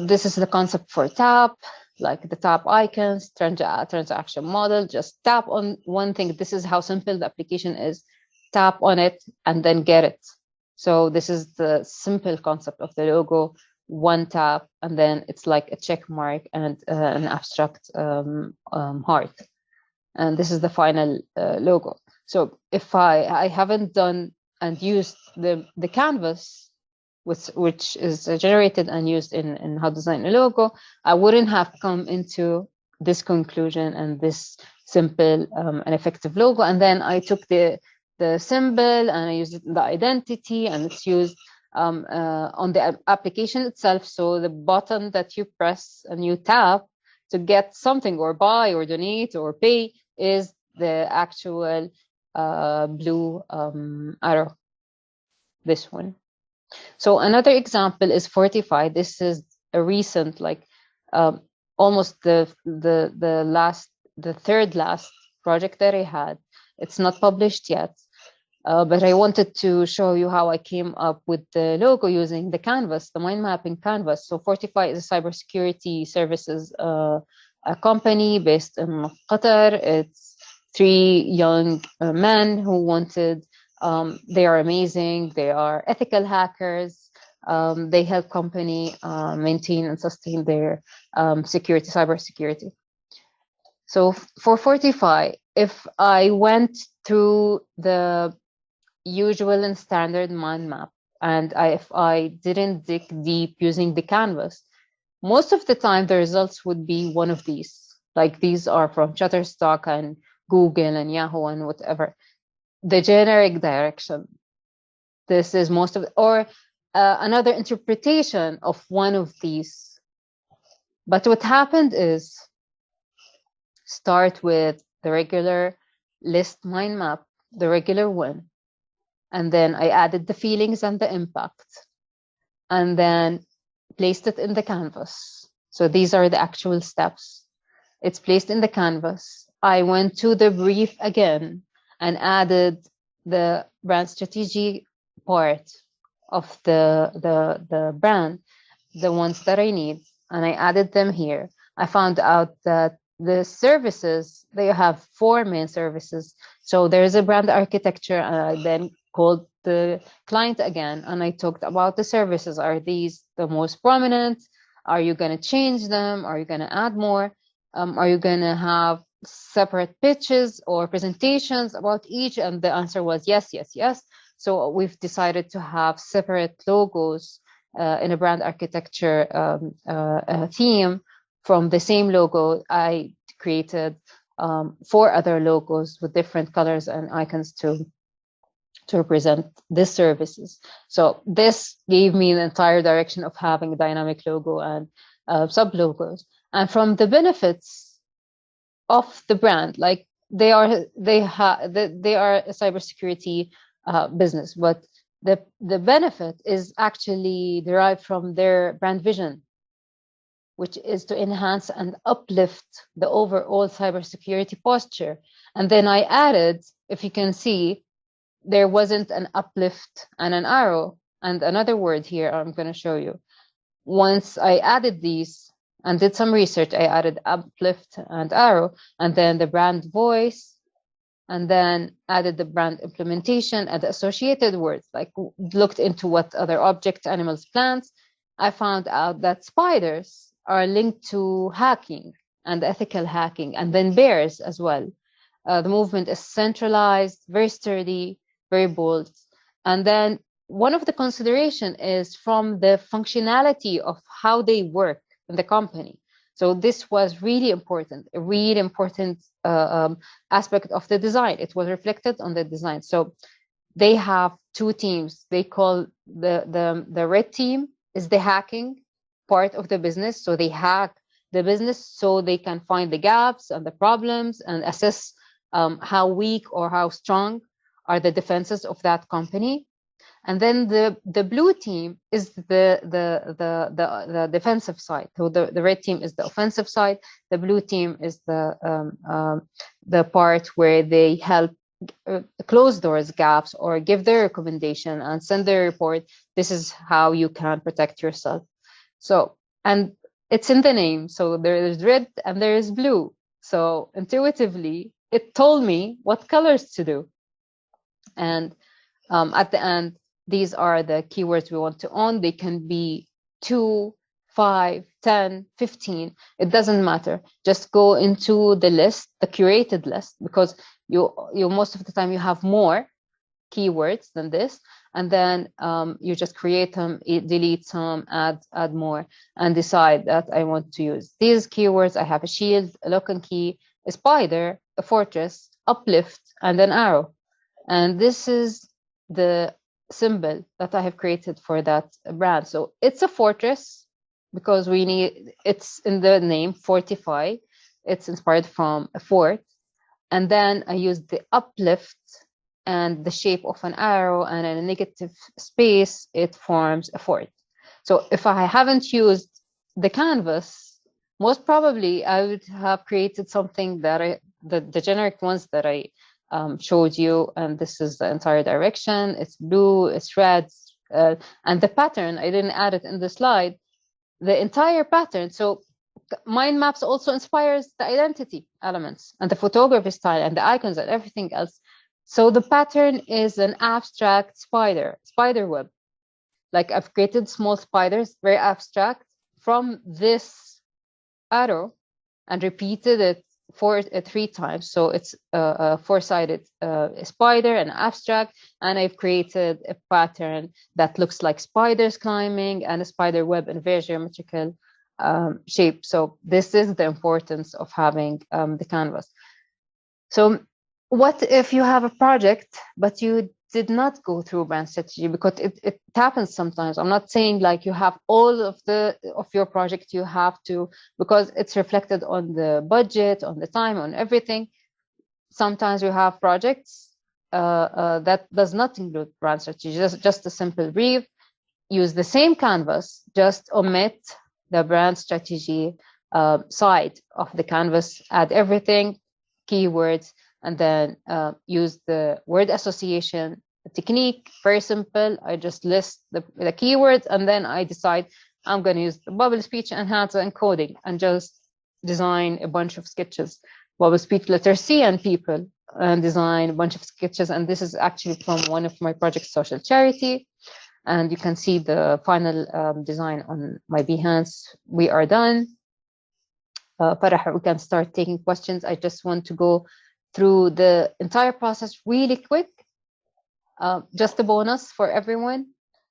This is the concept for TAP, like the TAP icons, transaction model. Just tap on one thing. This is how simple the application is. Tap on it and then get it. So this is the simple concept of the logo. One tap, and then it's like a check mark and an abstract heart. And this is the final logo. So if I haven't done and used the canvas, which is generated and used in how to design a logo, I wouldn't have come into this conclusion and this simple and effective logo. And then I took the symbol and I used it in the identity, and it's used on the application itself. So the button that you press and you tap to get something or buy or donate or pay is the actual blue arrow, this one. So another example is Fortify. This is a recent, like almost the third last project that I had. It's not published yet. But I wanted to show you how I came up with the logo using the canvas, the mind mapping canvas. So Fortify is a cybersecurity services a company based in Qatar. It's 3 young men who wanted, they are amazing, they are ethical hackers. They help company maintain and sustain their cybersecurity. So for Fortify, if I went through the usual and standard mind map, and if I didn't dig deep using the canvas, most of the time the results would be one of these. Like these are from Shutterstock and Google and Yahoo and whatever. The generic direction. This is most of, or another interpretation of one of these. But what happened is, start with the regular list mind map, the regular one. And then I added the feelings and the impact, and then placed it in the canvas. So these are the actual steps. It's placed in the canvas. I went to the brief again and added the brand strategy part of the brand, the ones that I need, and I added them here. I found out that the services, they have 4 main services. So there's a brand architecture, and I then called the client again, and I talked about the services. Are these the most prominent? Are you going to change them? Are you going to add more? Are you going to have separate pitches or presentations about each? And the answer was yes, yes, yes. So we've decided to have separate logos in a brand architecture theme. From the same logo, I created 4 other logos with different colors and icons to represent these services. So this gave me the entire direction of having a dynamic logo and sub-logos. And from the benefits of the brand, like they are a cybersecurity business, but the benefit is actually derived from their brand vision, which is to enhance and uplift the overall cybersecurity posture. And then I added, if you can see, there wasn't an uplift and an arrow. And another word here I'm going to show you. Once I added these and did some research, I added uplift and arrow, and then the brand voice, and then added the brand implementation and the associated words, like looked into what other objects, animals, plants. I found out that spiders are linked to hacking and ethical hacking, and then bears as well. The movement is centralized, very sturdy, very bold. And then one of the consideration is from the functionality of how they work in the company. So this was really important, a really important aspect of the design. It was reflected on the design. So they have 2 teams. They call the red team is the hacking part of the business. So they hack the business so they can find the gaps and the problems and assess how weak or how strong are the defenses of that company. And then the blue team is the defensive side. So the red team is the offensive side. The blue team is the part where they help close doors gaps or give their recommendation and send their report. This is how you can protect yourself. So, and it's in the name. So there is red and there is blue. So intuitively, it told me what colors to do. And at the end, these are the keywords we want to own. They can be 2, 5, 10, 15. It doesn't matter. Just go into the list, the curated list, because you most of the time you have more keywords than this, and then you just create them, delete some, add more, and decide that I want to use these keywords. I have a shield, a lock and key, a spider, a fortress, uplift, and an arrow. And this is the symbol that I have created for that brand. So it's a fortress because it's in the name, fortify. It's inspired from a fort. And then I used the uplift and the shape of an arrow, and in a negative space, it forms a fort. So if I haven't used the canvas, most probably I would have created something that the generic ones that I showed you, and this is the entire direction. It's blue, it's red, and the pattern, I didn't add it in the slide, the entire pattern. So mind maps also inspires the identity elements and the photography style and the icons and everything else. So the pattern is an abstract spider web. Like I've created small spiders, very abstract, from this arrow and repeated it 3 times. So it's a 4-sided spider and abstract, and I've created a pattern that looks like spiders climbing and a spider web in very geometrical shape. So this is the importance of having the canvas. So what if you have a project, but you did not go through brand strategy, because it happens sometimes. I'm not saying like you have all of your project you have to, because it's reflected on the budget, on the time, on everything. Sometimes you have projects that does not include brand strategy, just a simple brief, use the same canvas, just omit the brand strategy side of the canvas, add everything, keywords, and then use the word association technique. Very simple. I just list the keywords, and then I decide I'm going to use the bubble speech enhancer encoding and just design a bunch of sketches. Bubble speech letter C and people, and design a bunch of sketches. And this is actually from one of my projects, Social Charity. And you can see the final design on my Behance. We are done. Farah, we can start taking questions. I just want to go through the entire process really quick. Just a bonus for everyone.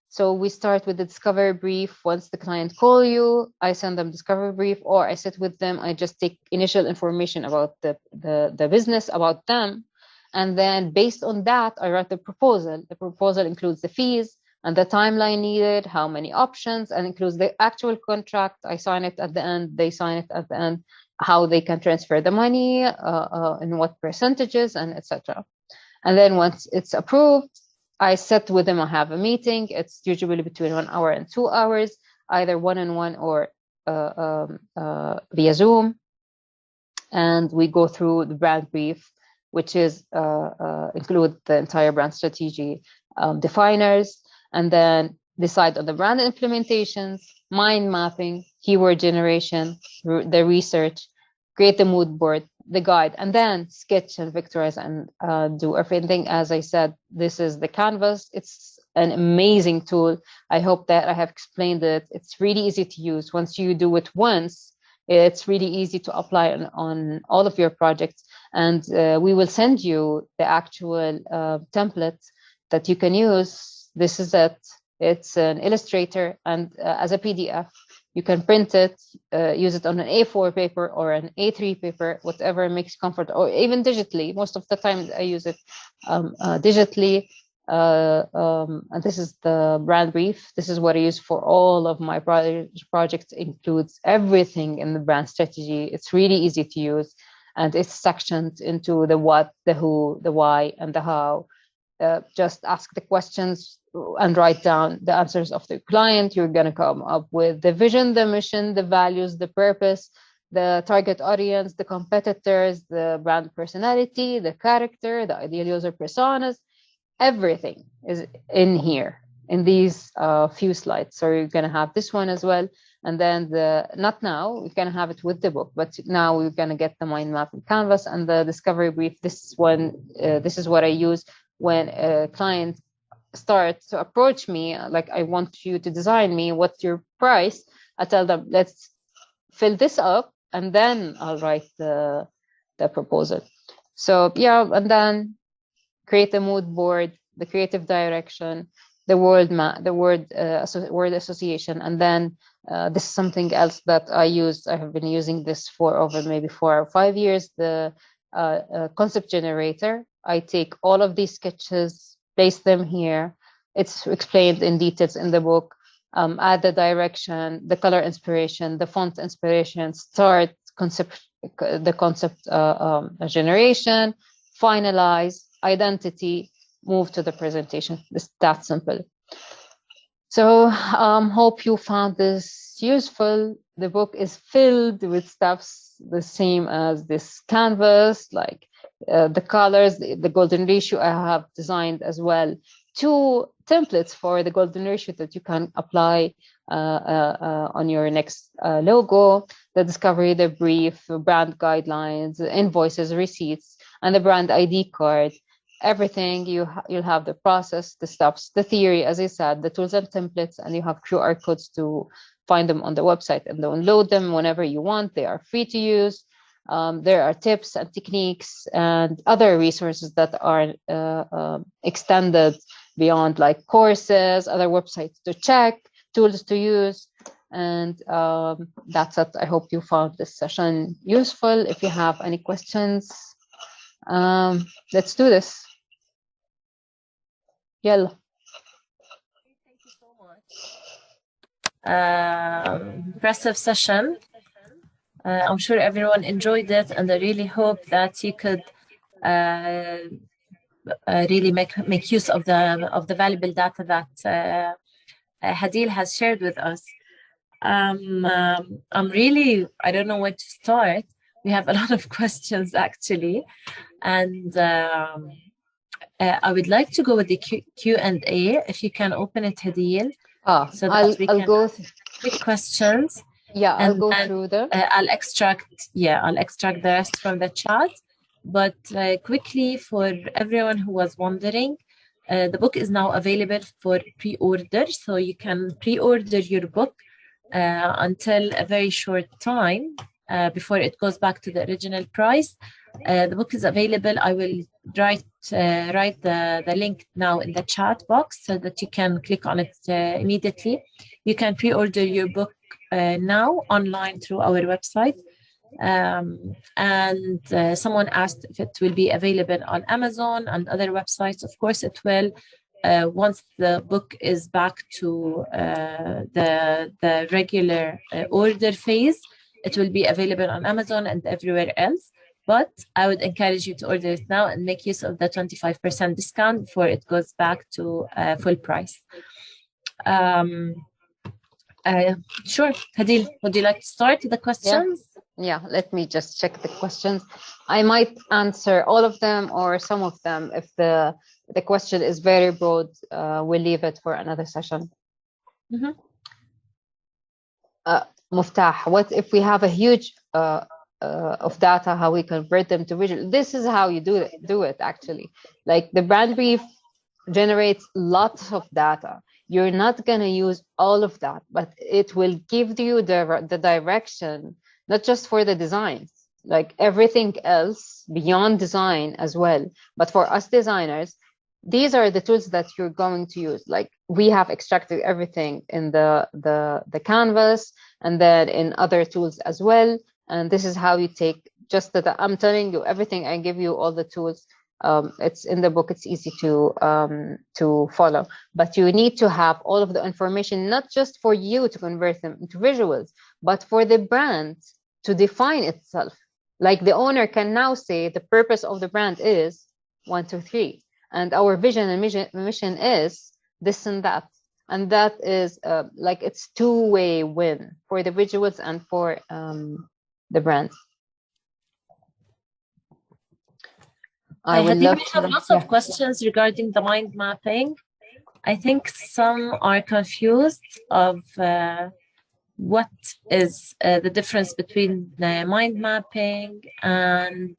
So we start with the discovery brief. Once the client call you, I send them discovery brief, or I sit with them. I just take initial information about the business, about them. And then based on that, I write the proposal. The proposal includes the fees and the timeline needed, how many options, and includes the actual contract. I sign it at the end, they sign it at the end, how they can transfer the money, in what percentages, and etc. And then once it's approved, I sit with them, I have a meeting. It's usually between 1 hour and 2 hours, either one-on-one or via Zoom. And we go through the brand brief, which is include the entire brand strategy definers, and then decide on the brand implementations, mind mapping, keyword generation, the research, create the mood board, the guide, and then sketch and vectorize and do everything. As I said, this is the canvas. It's an amazing tool. I hope that I have explained it. It's really easy to use. Once you do it once, it's really easy to apply on all of your projects. And we will send you the actual template that you can use. This is it. It's an Illustrator, and as a PDF. You can print it, use it on an A4 paper or an A3 paper, whatever makes comfort, or even digitally. Most of the time I use it digitally. And this is the brand brief. This is what I use for all of my projects. Includes everything in the brand strategy. It's really easy to use, and it's sectioned into the what, the who, the why, and the how. Just ask the questions and write down the answers of the client. You're going to come up with the vision, the mission, the values, the purpose, the target audience, the competitors, the brand personality, the character, the ideal user personas. Everything is in here in these few slides. So you're going to have this one as well. And then not now, we're going to have it with the book, but now we're going to get the mind map and canvas and the discovery brief. This one, this is what I use when a client starts to approach me, like, I want you to design me, what's your price? I tell them, let's fill this up, and then I'll write the proposal. So yeah, and then create a mood board, the creative direction, the word map, the word association, and then this is something else that I use. I have been using this for over maybe 4 or 5 years. The concept generator. I take all of these sketches, place them here. It's explained in details in the book. Add the direction, the color inspiration, the font inspiration, start the concept generation, finalize, identity, move to the presentation. It's that simple. So hope you found this useful. The book is filled with stuffs the same as this canvas, like the colors, the golden ratio. I have designed as well 2 templates for the golden ratio that you can apply on your next logo, the discovery, the brief, brand guidelines, invoices, receipts, and the brand ID card. Everything, you'll have the process, the steps, the theory, as I said, the tools and templates, and you have QR codes to find them on the website and download them whenever you want. They are free to use. There are tips and techniques and other resources that are extended beyond, like courses, other websites to check, tools to use. And that's it. I hope you found this session useful. If you have any questions, let's do this. يلا. Thank you so much. Impressive session. I'm sure everyone enjoyed it, and I really hope that you could really make use of the valuable data that Hadil has shared with us. I'm really, I don't know where to start. We have a lot of questions actually, and I would like to go with the Q&A. If you can open it, Hadil, so that we can go quick questions. Yeah, I'll And go then, through them. I'll extract the rest from the chat. But quickly, for everyone who was wondering, the book is now available for pre-order. So you can pre-order your book until a very short time before it goes back to the original price. The book is available. I will write the link now in the chat box so that you can click on it immediately. You can pre-order your book now online through our website. And someone asked if it will be available on Amazon and other websites. Of course it will. Once the book is back to the regular order phase, it will be available on Amazon and everywhere else. But I would encourage you to order it now and make use of the 25% discount before it goes back to full price. Sure, Hadil, would you like to start the questions? Yeah, let me just check the questions. I might answer all of them or some of them. If the question is very broad, we'll leave it for another session. Mhm. Muftah, what if we have a huge of data, how we convert them to visual? This is how you do it actually. Like the brand brief generates lots of data. You're not going to use all of that, but it will give you the direction, not just for the designs, like everything else beyond design as well. But for us designers, these are the tools that you're going to use. Like we have extracted everything in the canvas and then in other tools as well. And this is how you take just that. I'm telling you everything. I give you all the tools. It's in the book. It's easy to follow, but you need to have all of the information, not just for you to convert them into visuals, but for the brand to define itself. Like the owner can now say the purpose of the brand is 1, 2, 3, and our vision and mission is this and that. And that is like it's two-way win for the visuals and for the brands. I would love we have lots of questions regarding the mind mapping. I think some are confused of what is the difference between the mind mapping and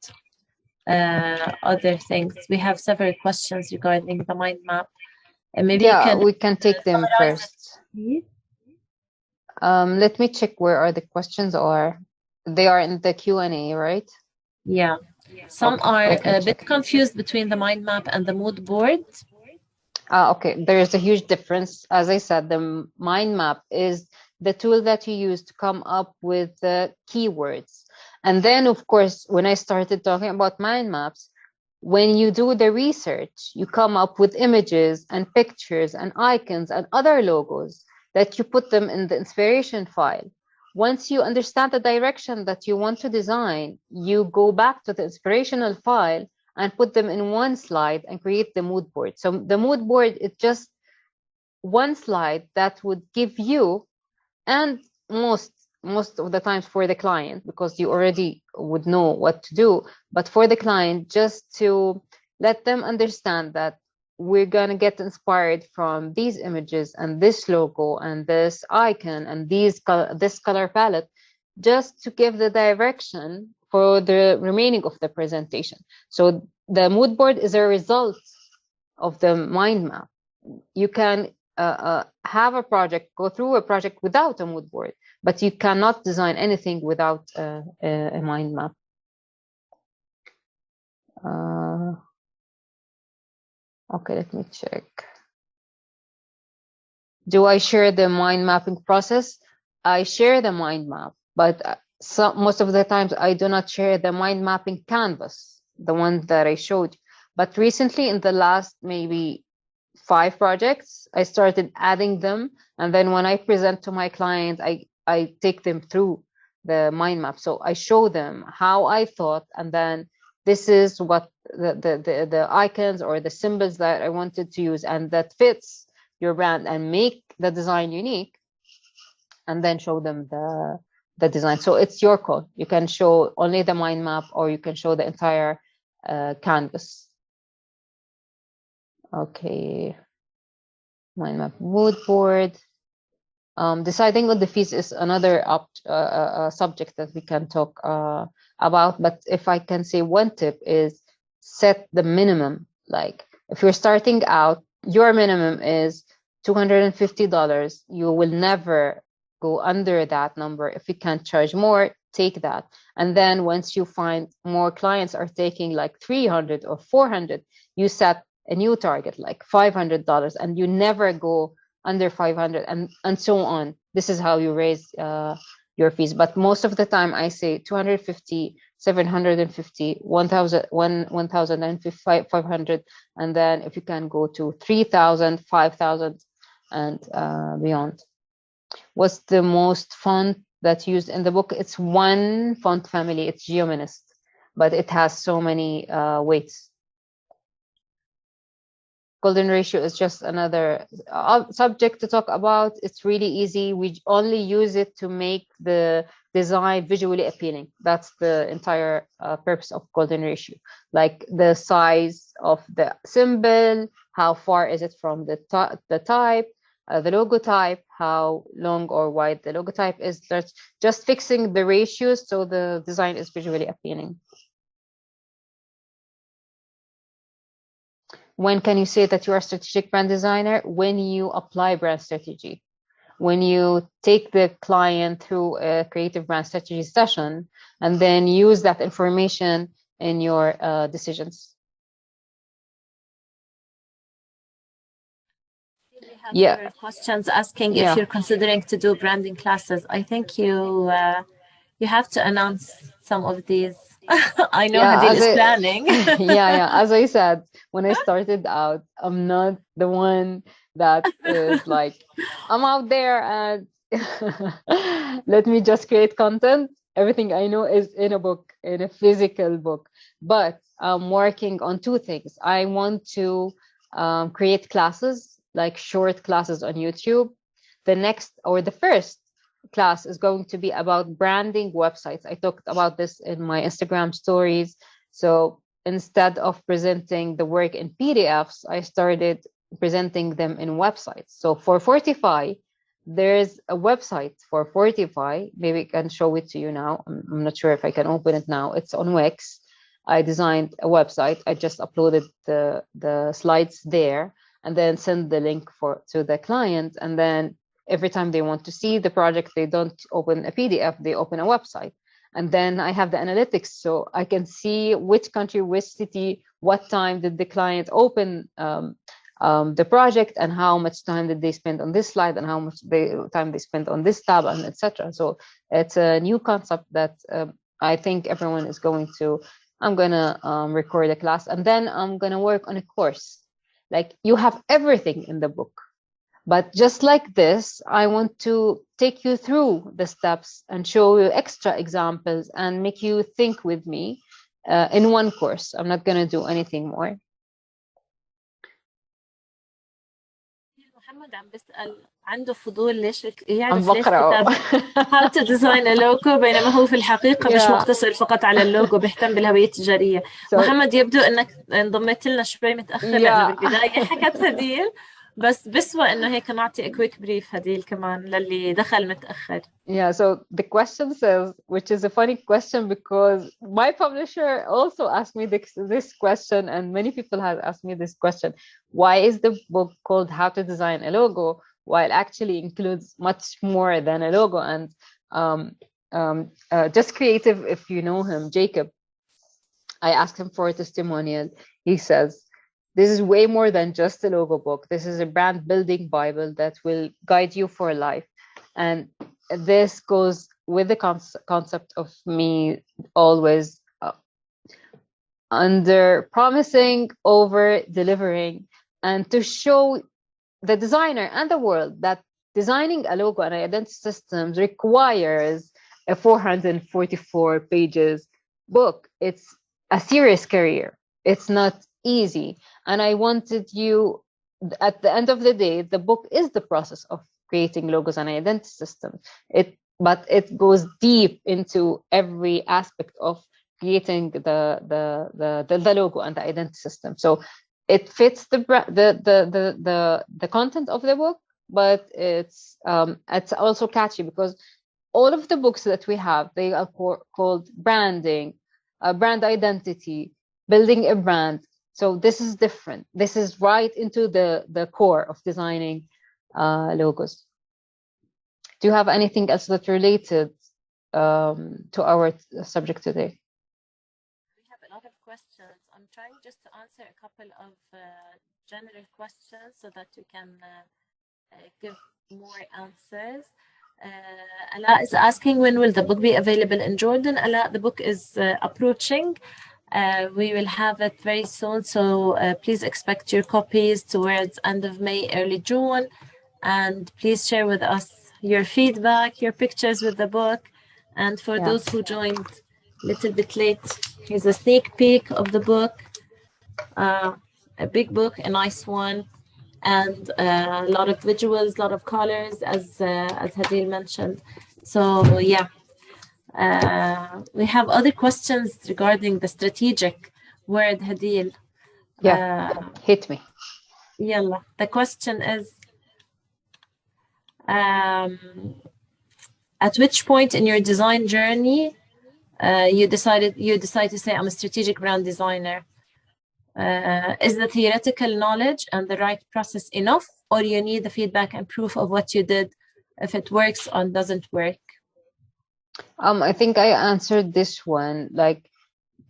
other things. We have several questions regarding the mind map. And maybe we can take them first. Let me check where are the questions are. They are in the Q&A, right? Yeah. Some are a bit confused between the mind map and the mood board. Okay, there is a huge difference. As I said, the mind map is the tool that you use to come up with the keywords. And then, of course, when I started talking about mind maps, when you do the research, you come up with images and pictures and icons and other logos that you put them in the inspiration file. Once you understand the direction that you want to design, you go back to the inspirational file and put them in one slide and create the mood board. So the mood board is just one slide that would give you, and most of the times for the client, because you already would know what to do, but for the client, just to let them understand that we're going to get inspired from these images and this logo and this icon and this color palette, just to give the direction for the remaining of the presentation. So the mood board is a result of the mind map. You can have a project, go through a project without a mood board, but you cannot design anything without a mind map. Okay, let me check. Do I share the mind mapping process? I share the mind map, but most of the times I do not share the mind mapping canvas, the one that I showed you. But recently, in the last maybe 5 projects. I started adding them, and then when I present to my client, I take them through the mind map. So I show them how I thought, and then this is what the icons or the symbols that I wanted to use and that fits your brand and make the design unique, and then show them the design. So it's your call. You can show only the mind map, or you can show the entire canvas. Okay, mind map, mood board. Deciding on the fees is another subject that we can talk about, but if I can say one tip is set the minimum. Like if you're starting out, your minimum is $250. You will never go under that number. If you can't charge more, take that. And then once you find more clients are taking like 300 or 400, you set a new target like $500, and you never go under 500, and so on. This is how you raise your fees. But most of the time I say 250, 750, 1000, 1500, and then if you can go to 3000, 5000, and beyond. What's the most font that's used in the book? It's one font family, it's Geominist, but it has so many weights. Golden ratio is just another subject to talk about. It's really easy. We only use it to make the design visually appealing. That's the entire purpose of golden ratio. Like the size of the symbol, how far is it from the type, the logo type, how long or wide the logo type is. That's just fixing the ratios so the design is visually appealing. When can you say that you are a strategic brand designer? When you apply brand strategy. When you take the client through a creative brand strategy session and then use that information in your decisions. We have questions asking if you're considering to do branding classes. I think you have to announce some of these. I know Hadeel is planning. As I said, when I started out, I'm not the one that is like, I'm out there and let me just create content. Everything I know is in a book, in a physical book. But I'm working on 2 things. I want to create classes, like short classes on YouTube. The first class is going to be about branding websites. I talked about this in my Instagram stories. So instead of presenting the work in PDFs, I started presenting them in websites. So for Fortify, there's a website for Fortify. Maybe I can show it to you now. I'm not sure if I can open it now. It's on Wix. I designed a website. I just uploaded the slides there and then send the link to the client. And then every time they want to see the project, they don't open a PDF, they open a website. And then I have the analytics, so I can see which country, which city, what time did the client open the project, and how much time did they spend on this slide, and how much time they spent on this tab, and etc. So it's a new concept that I think everyone is going to. I'm gonna record a class, and then I'm gonna work on a course. Like, you have everything in the book. But just like this, I want to take you through the steps and show you extra examples and make you think with me in one course. I'm not going to do anything more. محمد عم بيسأل عنده فضول ليش يعرف ليش كتب How to design a logo بينما هو في الحقيقة مش مقتصر فقط على اللوجو بيهتم بالهوية التجارية. محمد يبدو انك انضميت لنا شوي متأخر لأنه بالبداية حكت هديل بس بسوى انه هيك نعطي a quick brief هديل كمان للي دخل متأخر. Yeah, so the question says, which is a funny question because my publisher also asked me this question, and many people have asked me this question. Why is the book called How to Design a Logo, while actually includes much more than a logo? And Just Creative, if you know him, Jacob, I asked him for a testimonial. He says, this is way more than just a logo book. This is a brand building Bible that will guide you for life. And this goes with the concept of me always under promising, over delivering. and to show the designer and the world that designing a logo and identity systems requires a 444 pages book. It's a serious career. It's not easy. And I wanted you, at the end of the day, the book is the process of creating logos and identity systems. But it goes deep into every aspect of creating the logo and the identity system. So it fits the content of the book, but it's also catchy because all of the books that we have, they are called branding, brand identity, building a brand. So this is different. This is right into the core of designing logos. Do you have anything else that's related to our subject today? We have a lot of questions. I'm trying just to answer a couple of general questions so that we can give more answers. Ala is asking, when will the book be available in Jordan? Ala, the book is approaching. We will have it very soon, so please expect your copies towards end of May, early June, and please share with us your feedback, your pictures with the book. And for those who joined a little bit late, here's a sneak peek of the book, a big book, a nice one, and a lot of visuals, a lot of colors, as Hadeel mentioned. So yeah, we have other questions regarding the strategic word, Hadeel. Hit me. Yalla. The question is, at which point in your design journey you decide to say, I'm a strategic brand designer? Is the theoretical knowledge and the right process enough, or you need the feedback and proof of what you did, if it works or doesn't work? I think I answered this one. Like,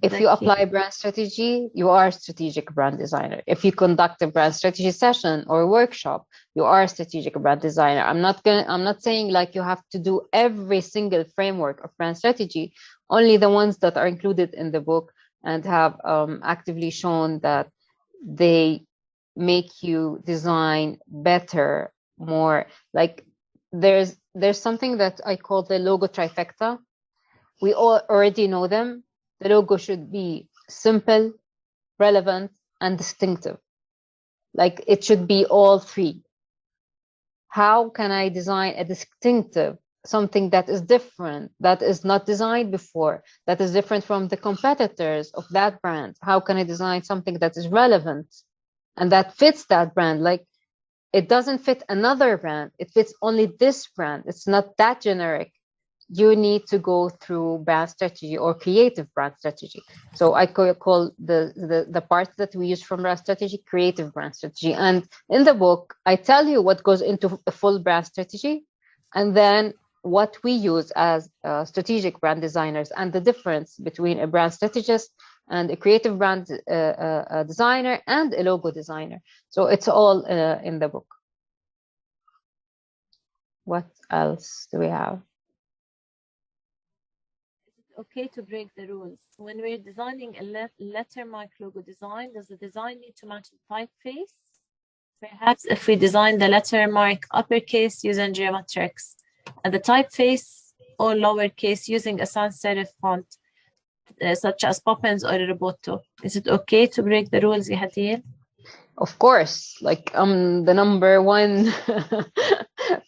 if you apply brand strategy, you are a strategic brand designer. If you conduct a brand strategy session or workshop, you are a strategic brand designer. I'm not saying like you have to do every single framework of brand strategy, only the ones that are included in the book and have actively shown that they make you design better, more. Like, there's something that I call the logo trifecta. We all already know them. The logo should be simple, relevant, and distinctive. Like, it should be all three. How can I design a distinctive, something that is different, that is not designed before, that is different from the competitors of that brand? How can I design something that is relevant and that fits that brand? Like, it doesn't fit another brand. It fits only this brand. It's not that generic. You need to go through brand strategy or creative brand strategy. So I call the part that we use from brand strategy creative brand strategy. And in the book, I tell you what goes into a full brand strategy, and then what we use as strategic brand designers, and the difference between a brand strategist and a creative brand designer and a logo designer. So it's all in the book. What else do we have? Okay to break the rules. When we're designing a lettermark logo design, does the design need to match the typeface? Perhaps if we design the lettermark uppercase using geometrics and the typeface or lowercase using a sans serif font, such as Poppins or Roboto, is it okay to break the rules, Hadeel? Of course, like, I'm the number one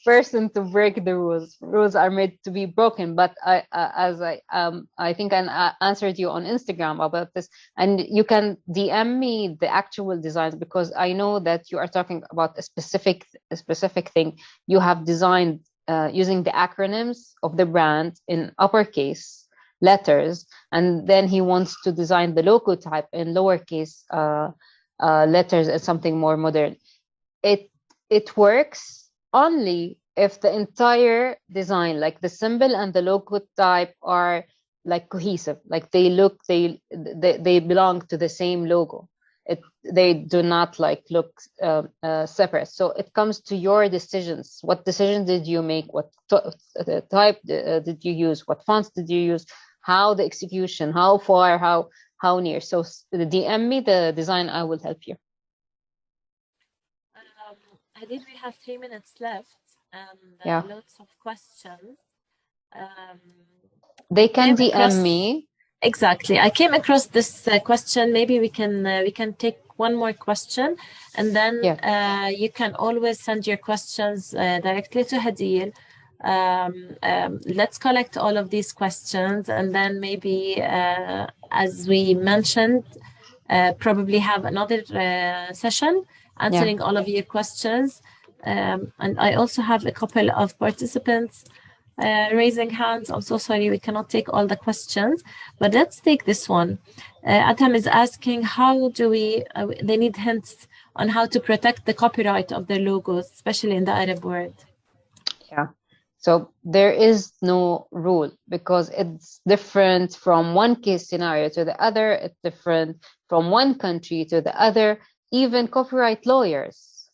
person to break the rules. Rules are made to be broken. But I think I answered you on Instagram about this, and you can DM me the actual designs, because I know that you are talking about a specific thing you have designed using the acronyms of the brand in uppercase letters, and then he wants to design the logo type in lowercase letters and something more modern. It works only if the entire design, like the symbol and the logo type, are like cohesive, like they belong to the same logo. They do not like look separate. So it comes to your decisions. What decision did you make? What type did you use? What fonts did you use? How the execution? How far? How near? So DM me the design. I will help you. Hadid, we have 3 minutes left and Yeah. lots of questions. They can came across- DM me. Exactly. I came across this question. Maybe we can take one more question, and then you can always send your questions directly to Hadil. Let's collect all of these questions, and then maybe, as we mentioned, probably have another session answering all of your questions. And I also have a couple of participants raising hands. I'm so sorry, we cannot take all the questions, but let's take this one. Atam is asking, how do we, they need hints on how to protect the copyright of their logos, especially in the Arab world. Yeah. So there is no rule because it's different from one case scenario to the other. It's different from one country to the other. Even copyright lawyers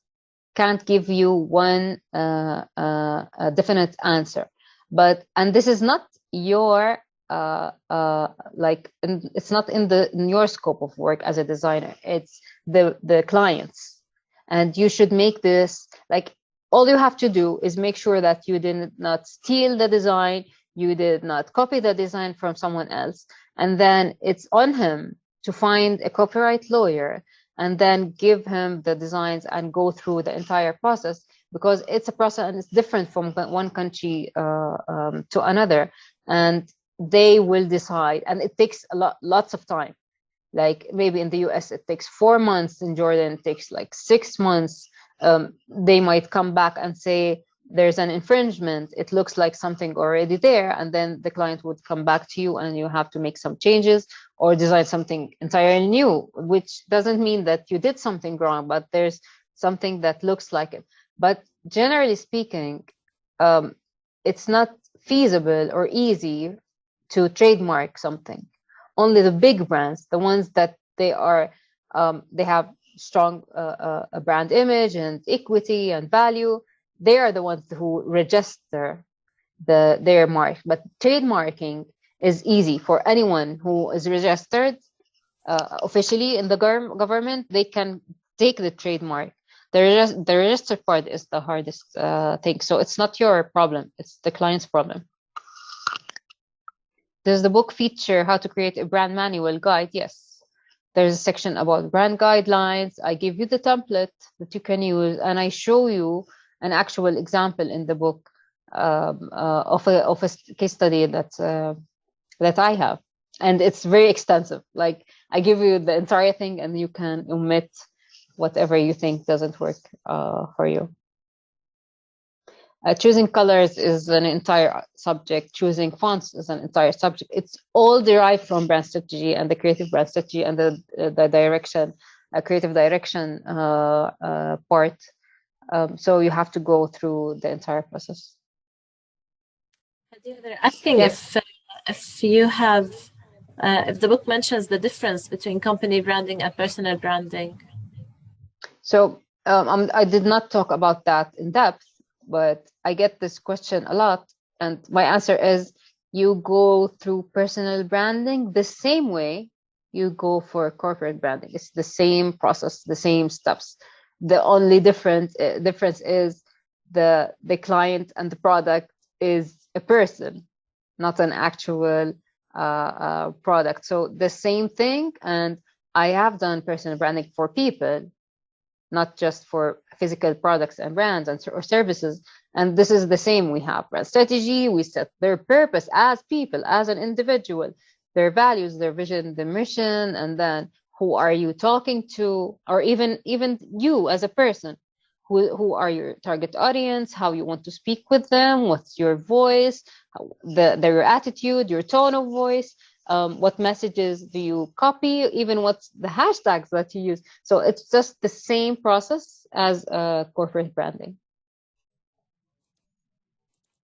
can't give you one definite answer. And this is not your it's not in your scope of work as a designer. It's the clients, and you should make this like. All you have to do is make sure that you did not steal the design, you did not copy the design from someone else, and then it's on him to find a copyright lawyer and then give him the designs and go through the entire process, because it's a process and it's different from one country to another, and they will decide, and it takes lots of time. Like maybe in the US it takes 4 months, in Jordan it takes like 6 months. They might come back and say there's an infringement, it looks like something already there, and then the client would come back to you and you have to make some changes or design something entirely new, which doesn't mean that you did something wrong, but there's something that looks like it. But generally speaking, it's not feasible or easy to trademark something. Only the big brands, the ones that they have strong brand image and equity and value, they are the ones who register their mark. But trademarking is easy for anyone who is registered officially in the government. They can take the trademark. The registered part is the hardest thing. So it's not your problem, it's the client's problem. Does the book feature how to create a brand manual guide? Yes. There's a section about brand guidelines. I give you the template that you can use, and I show you an actual example in the book of a case study that I have, and it's very extensive. Like I give you the entire thing, and you can omit whatever you think doesn't work for you. Choosing colors is an entire subject. Choosing fonts is an entire subject. It's all derived from brand strategy and the creative brand strategy and the direction, creative direction part. So you have to go through the entire process. They're asking if you have, if the book mentions the difference between company branding and personal branding. So I did not talk about that in depth, but I get this question a lot, and my answer is you go through personal branding the same way you go for corporate branding. It's the same process, the same steps. The only difference is the client and the product is a person, not an actual product. So the same thing, and I have done personal branding for people, not just for physical products and brands or services. And this is the same. We have brand strategy. We set their purpose as people, as an individual, their values, their vision, the mission, and then who are you talking to, or even you as a person, who are your target audience, how you want to speak with them, what's your voice, their attitude, your tone of voice. What messages do you copy, even what's the hashtags that you use. So it's just the same process as corporate branding.